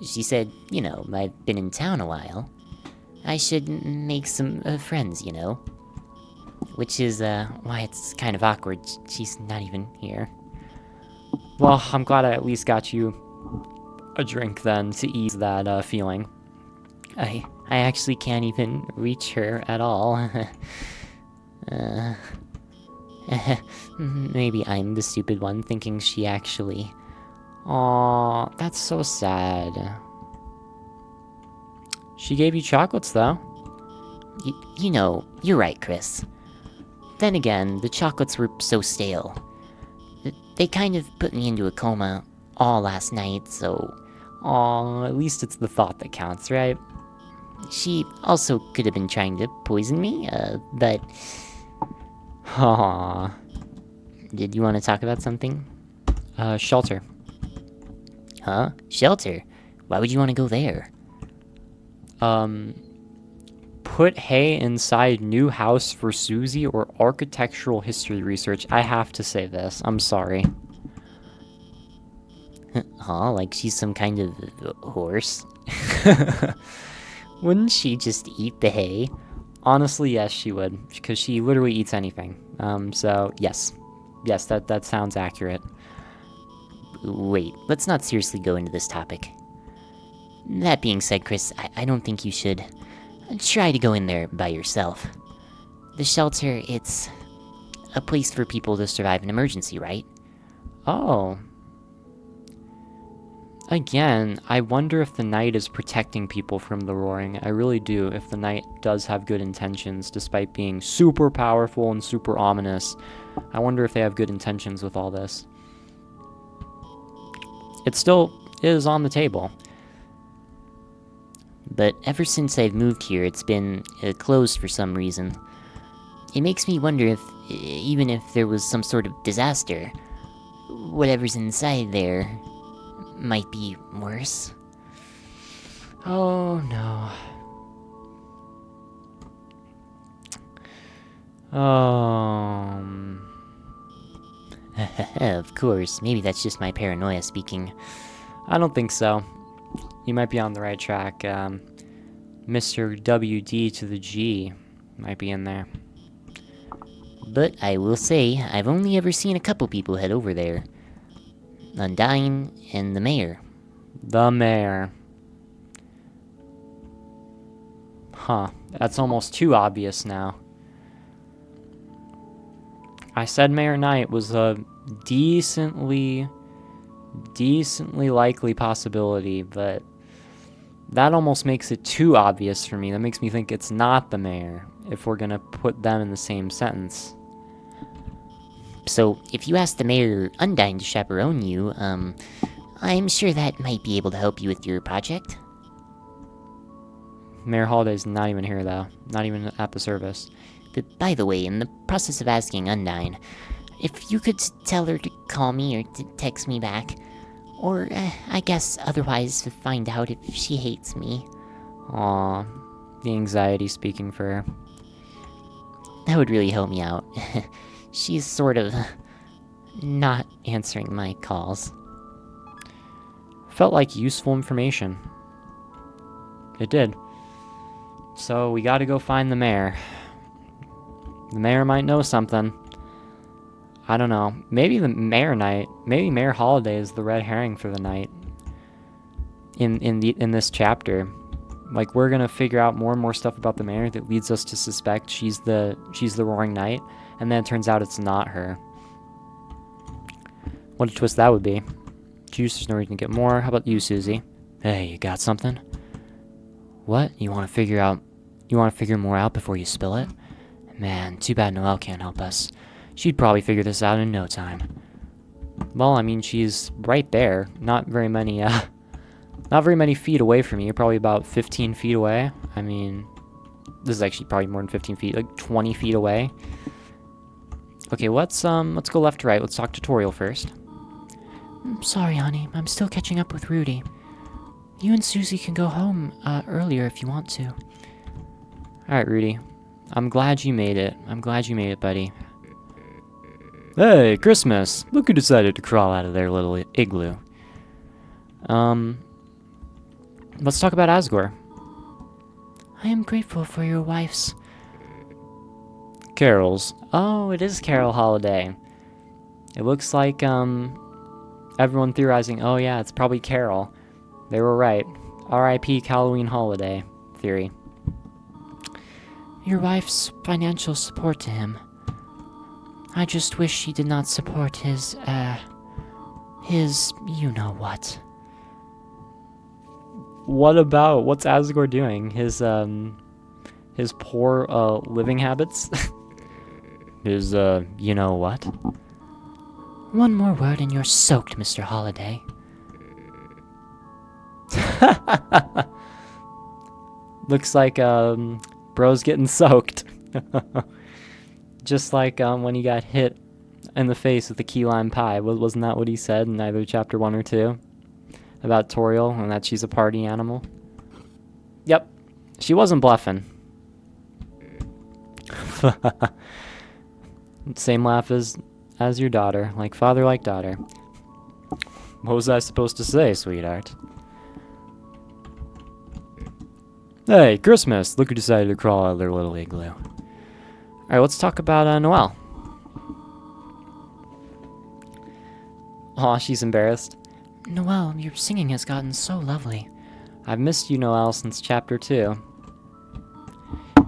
She said, you know, I've been in town a while. I should make some friends, you know. Which is, why it's kind of awkward. She's not even here. Well, I'm glad I at least got you a drink then to ease that, feeling. I actually can't even reach her at all. Maybe I'm the stupid one thinking she actually... Aw, that's so sad. She gave you chocolates, though. You know, you're right, Chris. Then again, the chocolates were so stale. They kind of put me into a coma all last night, so... Aw, at least it's the thought that counts, right? She also could have been trying to poison me, but... Aww. Did you want to talk about something? Shelter. Huh? Shelter? Why would you want to go there? Put hay inside new house for Susie or architectural history research. I have to say this. I'm sorry. Huh? Like she's some kind of horse? Wouldn't she just eat the hay? Honestly, yes, she would, because she literally eats anything. So, yes. Yes, that sounds accurate. Wait, let's not seriously go into this topic. That being said, Chris, I don't think you should try to go in there by yourself. The shelter, it's a place for people to survive an emergency, right? Oh. Again, I wonder if the knight is protecting people from the roaring. I really do, if the knight does have good intentions, despite being super powerful and super ominous. I wonder if they have good intentions with all this. It still is on the table. But ever since I've moved here, it's been closed for some reason. it makes me wonder if, even if there was some sort of disaster, whatever's inside there might be worse. Oh no. Um. Of course, maybe that's just my paranoia speaking. I don't think so. You might be on the right track. Mr. WD to the G might be in there. But I will say, I've only ever seen a couple people head over there. Undyne and the mayor. The mayor. Huh. That's almost too obvious now. I said Mayor Knight was a decently likely possibility, but that almost makes it too obvious for me. That makes me think it's not the mayor, if we're gonna put them in the same sentence. So, if you ask the mayor Undyne to chaperone you, I'm sure that might be able to help you with your project. Mayor Holiday's not even here, though. Not even at the service. But by the way, in the process of asking Undyne, if you could tell her to call me or to text me back, or I guess otherwise to find out if she hates me. Aw, the anxiety speaking for her. That would really help me out. She's sort of not answering my calls. Felt like useful information. It did. So we gotta go find the mayor. The mayor might know something. I don't know. Maybe maybe Mayor Holiday is the red herring for the night. In this chapter. Like, we're gonna figure out more and more stuff about the mayor that leads us to suspect she's the Roaring Knight, and then it turns out it's not her. What a twist that would be. Juice, there's no reason to get more. How about you, Susie? Hey, you got something? What? You wanna figure more out before you spill it? Man, too bad Noelle can't help us. She'd probably figure this out in no time. Well, I mean, she's right there. Not very many feet away from you. Probably about 15 feet away. I mean, this is actually probably more than 15 feet. Like 20 feet away. Okay, let's go left to right. Let's talk tutorial first. I'm sorry, honey. I'm still catching up with Rudy. You and Susie can go home earlier if you want to. Alright, Rudy. I'm glad you made it. Buddy. Hey, Christmas! Look who decided to crawl out of their little igloo. Let's talk about Asgore. I am grateful for your wife's... Carol's. Oh, it is Carol Holiday. It looks like, everyone theorizing, oh yeah, it's probably Carol. They were right. R.I.P. Halloween Holiday theory. Your wife's financial support to him. I just wish she did not support his you-know-what. What's Asgore doing? His poor, living habits? His, you-know-what? One more word and you're soaked, Mr. Holiday. Looks like, bro's getting soaked. Just like when he got hit in the face with the key lime pie. Wasn't that what he said in either chapter 1 or 2? About Toriel and that she's a party animal? Yep. She wasn't bluffing. Same laugh as your daughter. Like father, like daughter. What was I supposed to say, sweetheart? Hey, Christmas! Look who decided to crawl out of their little igloo. Alright, let's talk about Noelle. Aw, she's embarrassed. Noelle, your singing has gotten so lovely. I've missed you, Noelle, since chapter 2.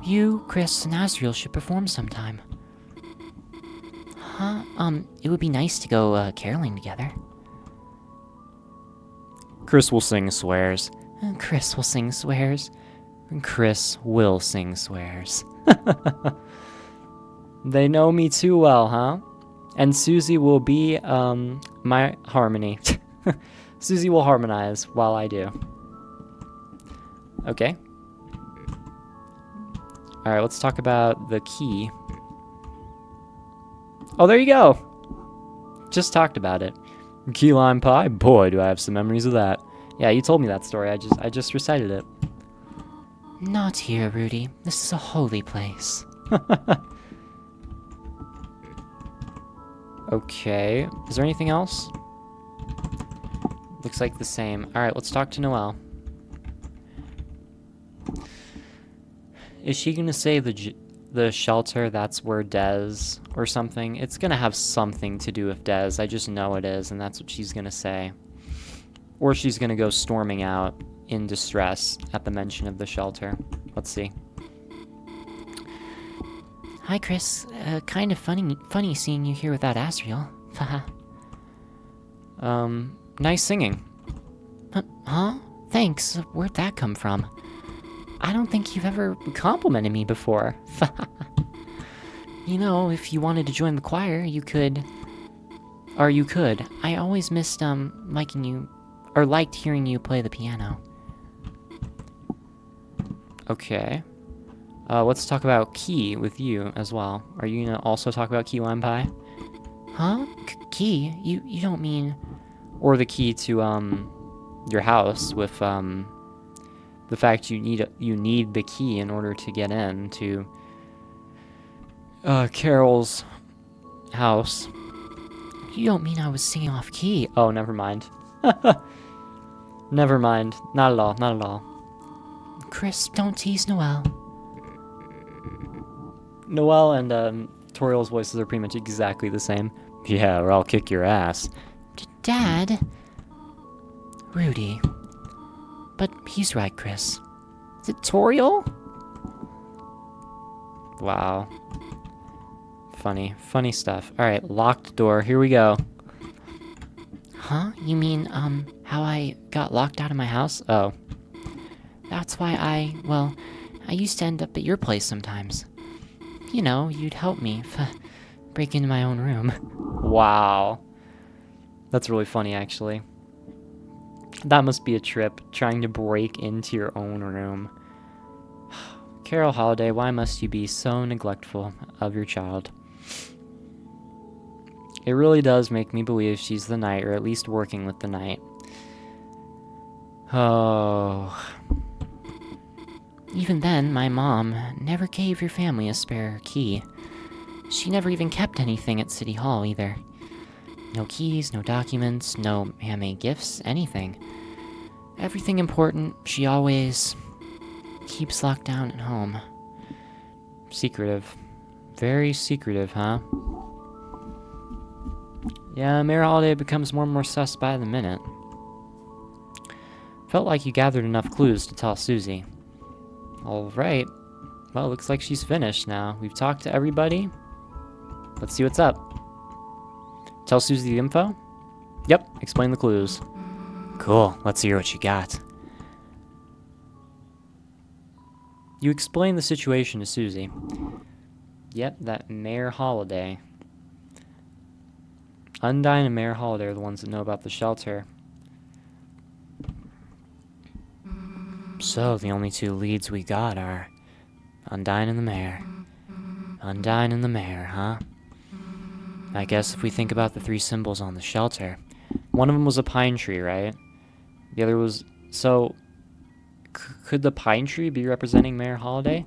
You, Chris, and Asriel should perform sometime. Huh? It would be nice to go, caroling together. Chris will sing swears. Chris will sing swears. Chris will sing swears. They know me too well, huh? And Susie will be, my harmony. Susie will harmonize while I do. Okay. Alright, let's talk about the key. Oh, there you go. Just talked about it. Key lime pie? Boy, do I have some memories of that. Yeah, you told me that story. I just recited it. Not here, Rudy. This is a holy place. Okay. Is there anything else? Looks like the same. Alright, let's talk to Noelle. Is she gonna say the shelter, that's where Dez or something? It's gonna have something to do with Dez. I just know it is, and that's what she's gonna say. Or she's gonna go storming out in distress at the mention of the shelter. Let's see. Hi, Chris. Kind of funny seeing you here without Asriel. Haha. Nice singing. Huh? Thanks. Where'd that come from? I don't think you've ever Complimented me before. You know, if you wanted to join the choir, you could. Or you could. I always missed, liking you, or liked hearing you play the piano. Okay. Let's talk about Key with you as well. Are you gonna also talk about Key Lime Pie? Huh? Key? You don't mean... Or the key to, your house with, the fact you need the key in order to get in to, Carol's house. You don't mean I was singing off key? Oh, never mind. Never mind. Not at all, not at all. Chris, don't tease Noelle. Noelle and, Toriel's voices are pretty much exactly the same. Yeah, or I'll kick your ass. Dad? Rudy. But he's right, Chris. Is it Toriel? Wow. Funny stuff. Alright, locked door, here we go. Huh? You mean, how I got locked out of my house? Oh. That's why I used to end up at your place sometimes. You know, you'd help me break into my own room. Wow. That's really funny, actually. That must be a trip, trying to break into your own room. Carol Holiday, why must you be so neglectful of your child? It really does make me believe she's the knight, or at least working with the knight. Oh. Even then, my mom never gave your family a spare key. She never even kept anything at City Hall, either. No keys, no documents, no handmade gifts, anything. Everything important, she always keeps locked down at home. Secretive. Very secretive, huh? Yeah, Mayor Holiday becomes more and more sus by the minute. Felt like you gathered enough clues to tell Susie. Alright. Well, looks like she's finished now. We've talked to everybody. Let's see what's up. Tell Susie the info? Yep, explain the clues. Cool, let's hear what you got. You explain the situation to Susie. Yep, that Mayor Holiday. Undyne and Mayor Holiday are the ones that know about the shelter. So, the only two leads we got are Undyne and the Mayor. Undyne and the Mayor, huh? I guess if we think about the three symbols on the shelter... One of them was a pine tree, right? The other was... So, could the pine tree be representing Mayor Holiday?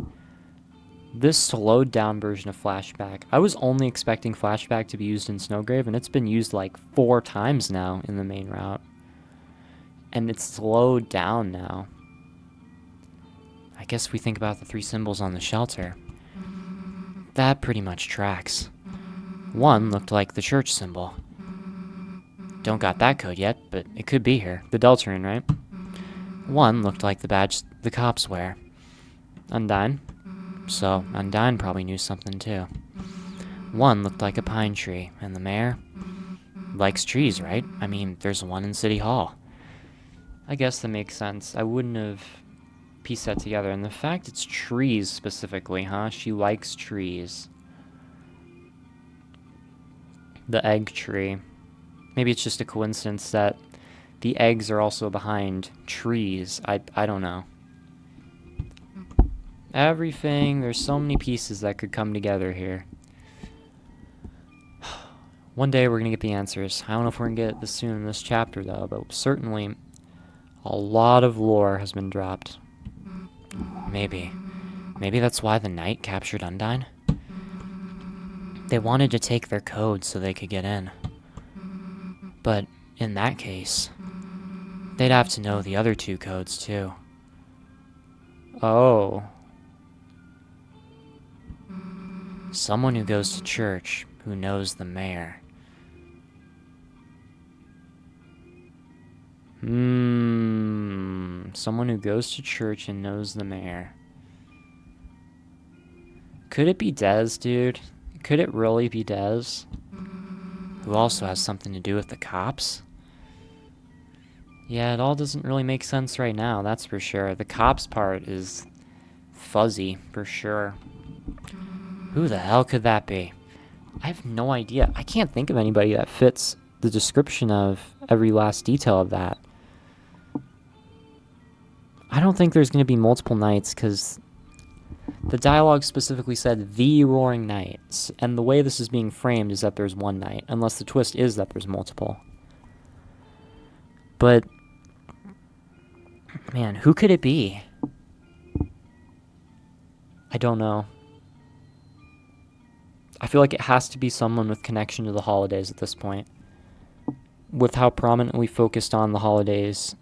This slowed down version of Flashback. I was only expecting Flashback to be used in Snowgrave, and it's been used like 4 times now in the main route. And it's slowed down now. I guess if we think about the three symbols on the shelter, that pretty much tracks. One looked like the church symbol. Don't got that code yet, but it could be here. The DELTARUNE, right? One looked like the badge the cops wear. Undyne. So, Undyne probably knew something too. One looked like a pine tree, and the mayor likes trees, right? I mean, there's one in City Hall. I guess that makes sense. I wouldn't have pieced that together. And the fact it's trees specifically, huh? She likes trees. The egg tree. Maybe it's just a coincidence that the eggs are also behind trees. I don't know. Everything, there's so many pieces that could come together here. One day we're gonna get the answers. I don't know if we're gonna get it this soon in this chapter, though, but certainly a lot of lore has been dropped. Maybe. Maybe that's why the knight captured Undyne? They wanted to take their code so they could get in. But in that case, they'd have to know the other 2 codes too. Oh. Someone who goes to church who knows the mayor. Someone who goes to church and knows the mayor. Could it be Dez, dude? Could it really be Dez? Who also has something to do with the cops? Yeah, it all doesn't really make sense right now, that's for sure. The cops part is fuzzy, for sure. Who the hell could that be? I have no idea. I can't think of anybody that fits the description of every last detail of that. I don't think there's going to be multiple nights, because the dialogue specifically said the Roaring Nights, and the way this is being framed is that there's one night, unless the twist is that there's multiple. But, man, who could it be? I don't know. I feel like it has to be someone with connection to the holidays at this point. With how prominently focused on the holidays,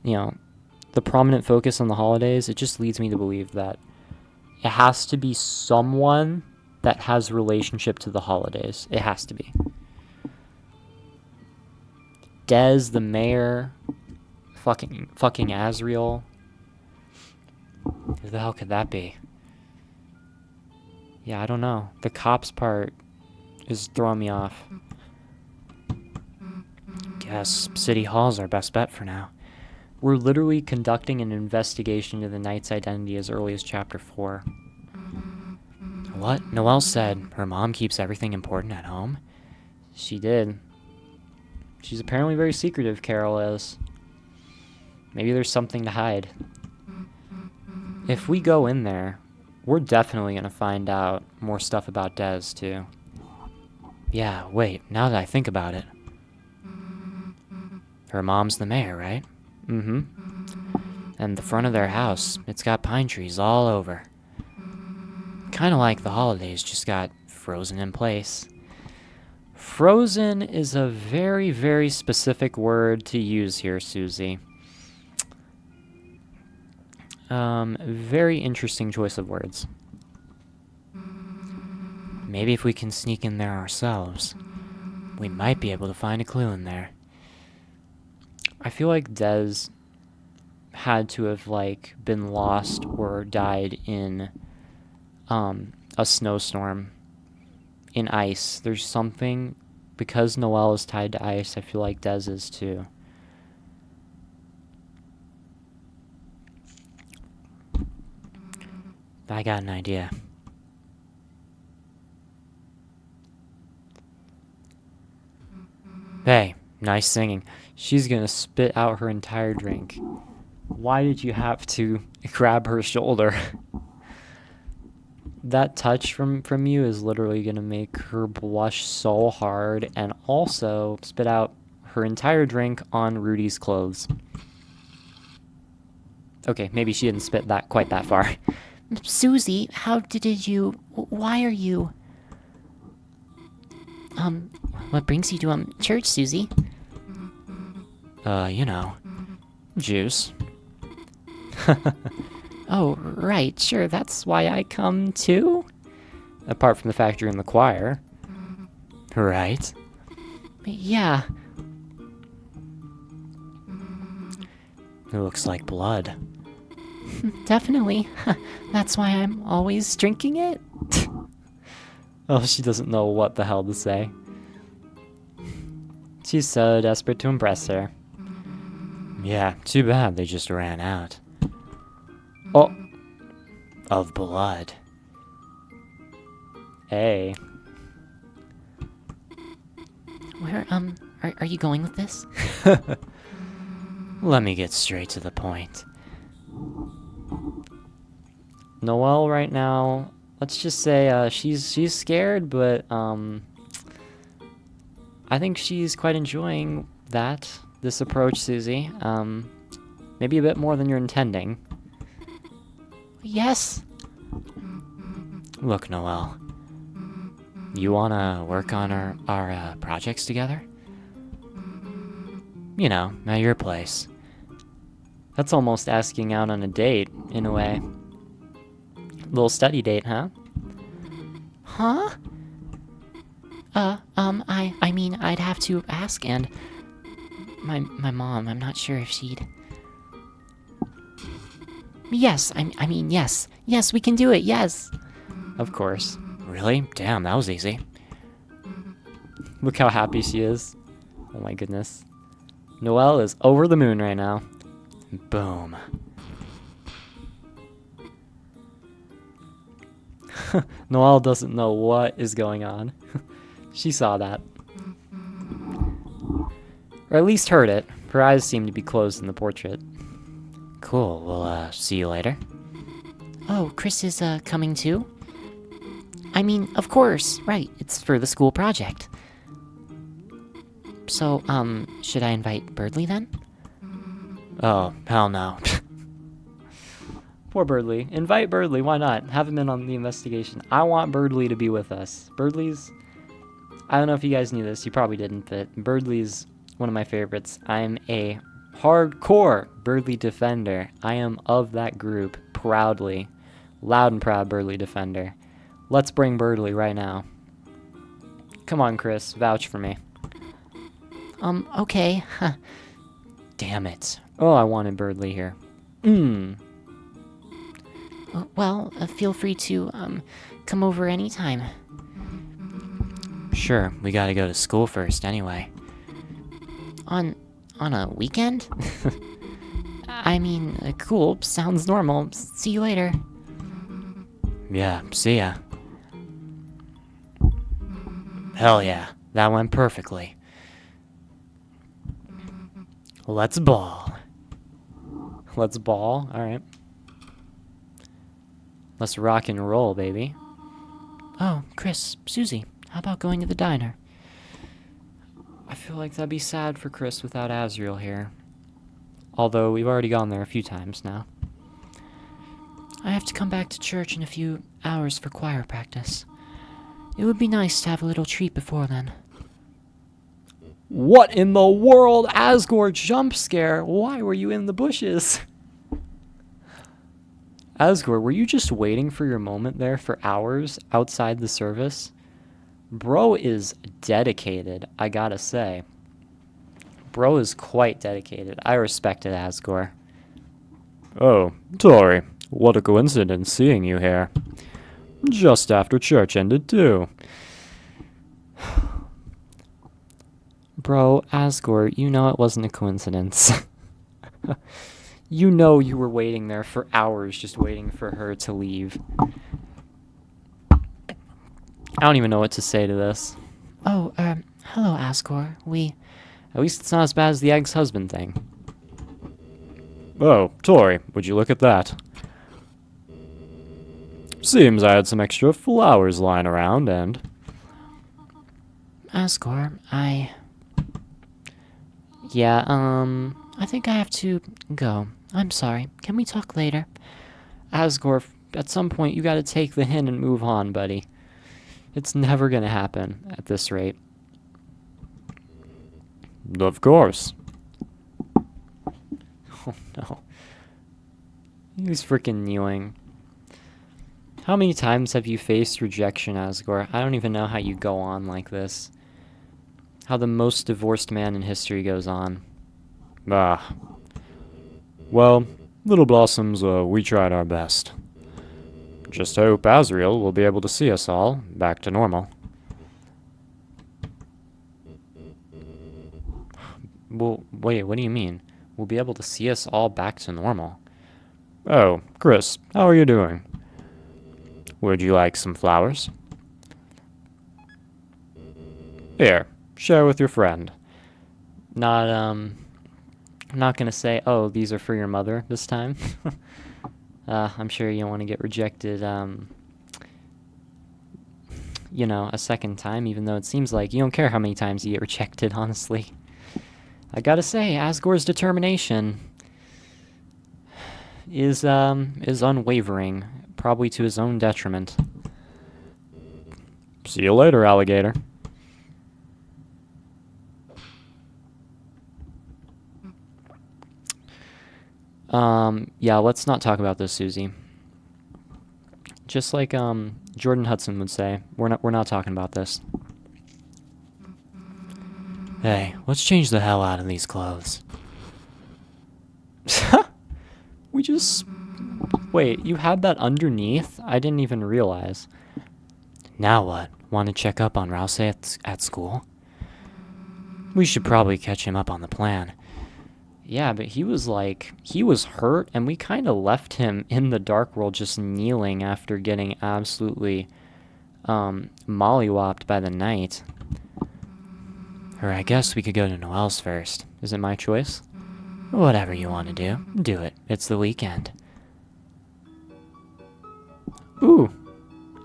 the prominent focus on the holidays, it just leads me to believe that it has to be someone that has relationship to the holidays. It has to be. Dez, the mayor, fucking Asriel. Who the hell could that be? Yeah, I don't know. The cops part is throwing me off. Guess City Hall's our best bet for now. We're literally conducting an investigation into the knight's identity as early as chapter 4. What? Noelle said her mom keeps everything important at home? She did. She's apparently very secretive, Carol is. Maybe there's something to hide. If we go in there, we're definitely going to find out more stuff about Dez, too. Yeah, wait, now that I think about it. Her mom's the mayor, right? Mm-hmm. And the front of their house, it's got pine trees all over. Kinda like the holidays just got frozen in place. Frozen is a very, very specific word to use here, Susie. Very interesting choice of words. Maybe if we can sneak in there ourselves, we might be able to find a clue in there. I feel like Dez had to have, been lost or died in, a snowstorm. In ice. There's something, because Noelle is tied to ice, I feel like Dez is too. I got an idea. Hey, nice singing. She's gonna spit out her entire drink. Why did you have to grab her shoulder? That touch from you is literally gonna make her blush so hard and also spit out her entire drink on Rudy's clothes. Okay, maybe she didn't spit that quite that far. Susie, how did you... Why are you... What brings you to, church, Susie? Juice. Oh, right, sure, that's why I come too? Apart from the fact you're in the choir. Right? Yeah. It looks like blood. Definitely. That's why I'm always drinking it. Oh, she doesn't know what the hell to say. She's so desperate to impress her. Yeah, too bad they just ran out. Oh, Of blood. hey. Where, are you going with this? Let me get straight to the point. Noelle right now, let's just say she's scared, but I think she's quite enjoying this approach, Susie. Maybe a bit more than you're intending. Yes. Look, Noelle, you wanna work on our projects together? You know, at your place. That's almost asking out on a date, in a way. Little study date, huh? Huh? I mean, I'd have to ask, and my mom, I'm not sure if she'd... Yes, I mean, yes. Yes, we can do it, yes. Of course. Really? Damn, that was easy. Look how happy she is. Oh my goodness. Noelle is over the moon right now. Boom. Noelle doesn't know what is going on. She saw that. Or at least heard it. Her eyes seem to be closed in the portrait. Cool, we'll see you later. Oh, Chris is, coming too? I mean, of course, right, it's for the school project. So, should I invite Birdley then? Oh, hell no. Poor Birdley. Invite Birdley, why not? Have him in on the investigation. I want Birdley to be with us. Birdley's... I don't know if you guys knew this, you probably didn't, but Birdley's one of my favorites. I'm a hardcore Birdley defender. I am of that group, proudly. Loud and proud Birdley defender. Let's bring Birdley right now. Come on, Chris, vouch for me. Okay. Damn it. Oh, I wanted Birdley here. Well, feel free to, come over anytime. Sure, we gotta go to school first anyway. On a weekend? I mean, cool, sounds normal. See you later. Yeah, see ya. Hell yeah, that went perfectly. Let's ball. Let's ball, alright. Let's rock and roll, baby. Oh, Chris, Susie, how about going to the diner? I feel like that'd be sad for Chris without Asriel here. Although we've already gone there a few times now. I have to come back to church in a few hours for choir practice. It would be nice to have a little treat before then. What in the world? Asgore jump scare? Why were you in the bushes? Asgore, were you just waiting for your moment there for hours outside the service? Bro is dedicated, I gotta say. Bro is quite dedicated. I respect it, Asgore. Oh, Tori, what a coincidence seeing you here. Just after church ended, too. Bro, Asgore, you know it wasn't a coincidence. You know you were waiting there for hours just waiting for her to leave. I don't even know what to say to this. Oh, hello, Asgore. At least it's not as bad as the ex-husband thing. Oh, Tori, would you look at that? Seems I had some extra flowers lying around, and... Asgore, Yeah, I think I have to go. I'm sorry. Can we talk later? Asgore, at some point you gotta take the hint and move on, buddy. It's never gonna happen at this rate. Of course. Oh no. He's freaking kneeling. How many times have you faced rejection, Asgore? I don't even know how you go on like this. How the most divorced man in history goes on. Ah. Well, Little Blossoms, we tried our best. Just hope Asriel will be able to see us all back to normal. Well, wait, what do you mean? We'll be able to see us all back to normal? Oh, Chris, how are you doing? Would you like some flowers? Here, share with your friend. I'm not gonna say, oh, these are for your mother this time. I'm sure you don't want to get rejected, a second time, even though it seems like you don't care how many times you get rejected, honestly. I gotta say, Asgore's determination is unwavering, probably to his own detriment. See you later, alligator. Yeah, let's not talk about this, Susie. Just like Jordan Hudson would say, we're not talking about this. Hey, let's change the hell out of these clothes. We just... Wait, you had that underneath? I didn't even realize. Now what? Want to check up on Rouse at school? We should probably catch him up on the plan. Yeah, but he was hurt, and we kind of left him in the dark world just kneeling after getting absolutely mollywopped by the knight. Or I guess we could go to Noelle's first. Is it my choice? Whatever you want to do it. It's the weekend. Ooh.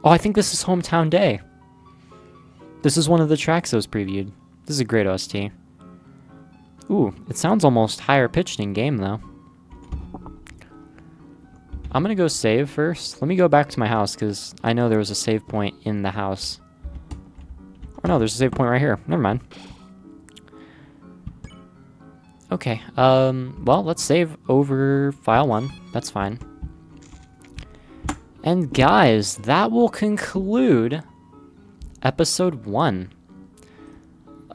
Oh, I think this is Hometown Day. This is one of the tracks that was previewed. This is a great OST. Ooh, it sounds almost higher pitched in game, though. I'm gonna go save first. Let me go back to my house, because I know there was a save point in the house. Oh no, there's a save point right here. Never mind. Okay, well, let's save over file 1. That's fine. And guys, that will conclude episode 1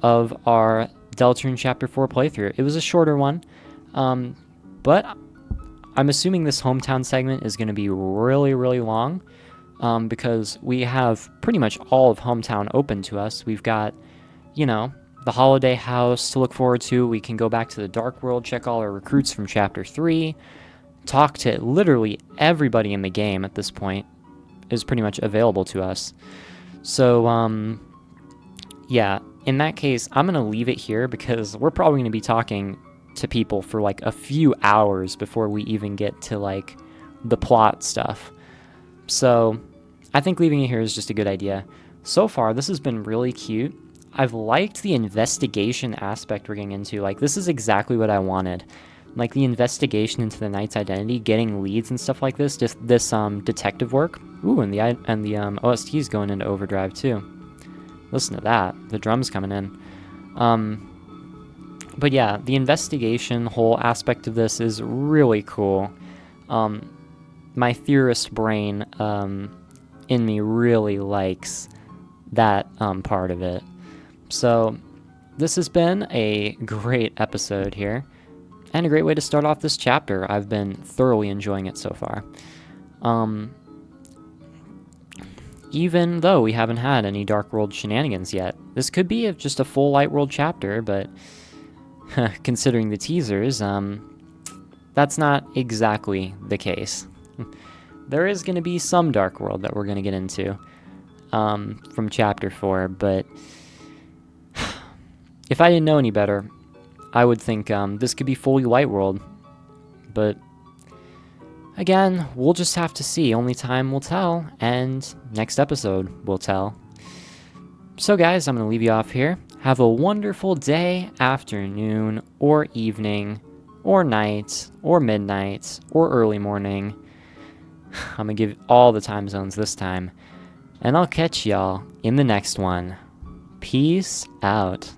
of our Deltarune Chapter 4 playthrough. It was a shorter one, but I'm assuming this hometown segment is going to be really, really long, because we have pretty much all of hometown open to us. We've got, the holiday house to look forward to. We can go back to the dark world, check all our recruits from Chapter 3, talk to literally everybody in the game at this point is pretty much available to us. So, yeah, in that case, I'm going to leave it here because we're probably going to be talking to people for like a few hours before we even get to like the plot stuff. So I think leaving it here is just a good idea. So far, this has been really cute. I've liked the investigation aspect we're getting into. Like, this is exactly what I wanted. Like, the investigation into the knight's identity, getting leads and stuff like this, just this detective work. Ooh, and the OST is going into overdrive too. Listen to that. The drum's coming in. But yeah, the investigation whole aspect of this is really cool. My theorist brain in me really likes that part of it. So this has been a great episode here, and a great way to start off this chapter. I've been thoroughly enjoying it so far. Even though we haven't had any Dark World shenanigans yet. This could be just a full Light World chapter, but considering the teasers, that's not exactly the case. There is going to be some Dark World that we're going to get into from Chapter 4, but if I didn't know any better, I would think this could be fully Light World. But again, we'll just have to see. Only time will tell, and next episode will tell. So guys, I'm going to leave you off here. Have a wonderful day, afternoon, or evening, or night, or midnight, or early morning. I'm going to give all the time zones this time. And I'll catch y'all in the next one. Peace out.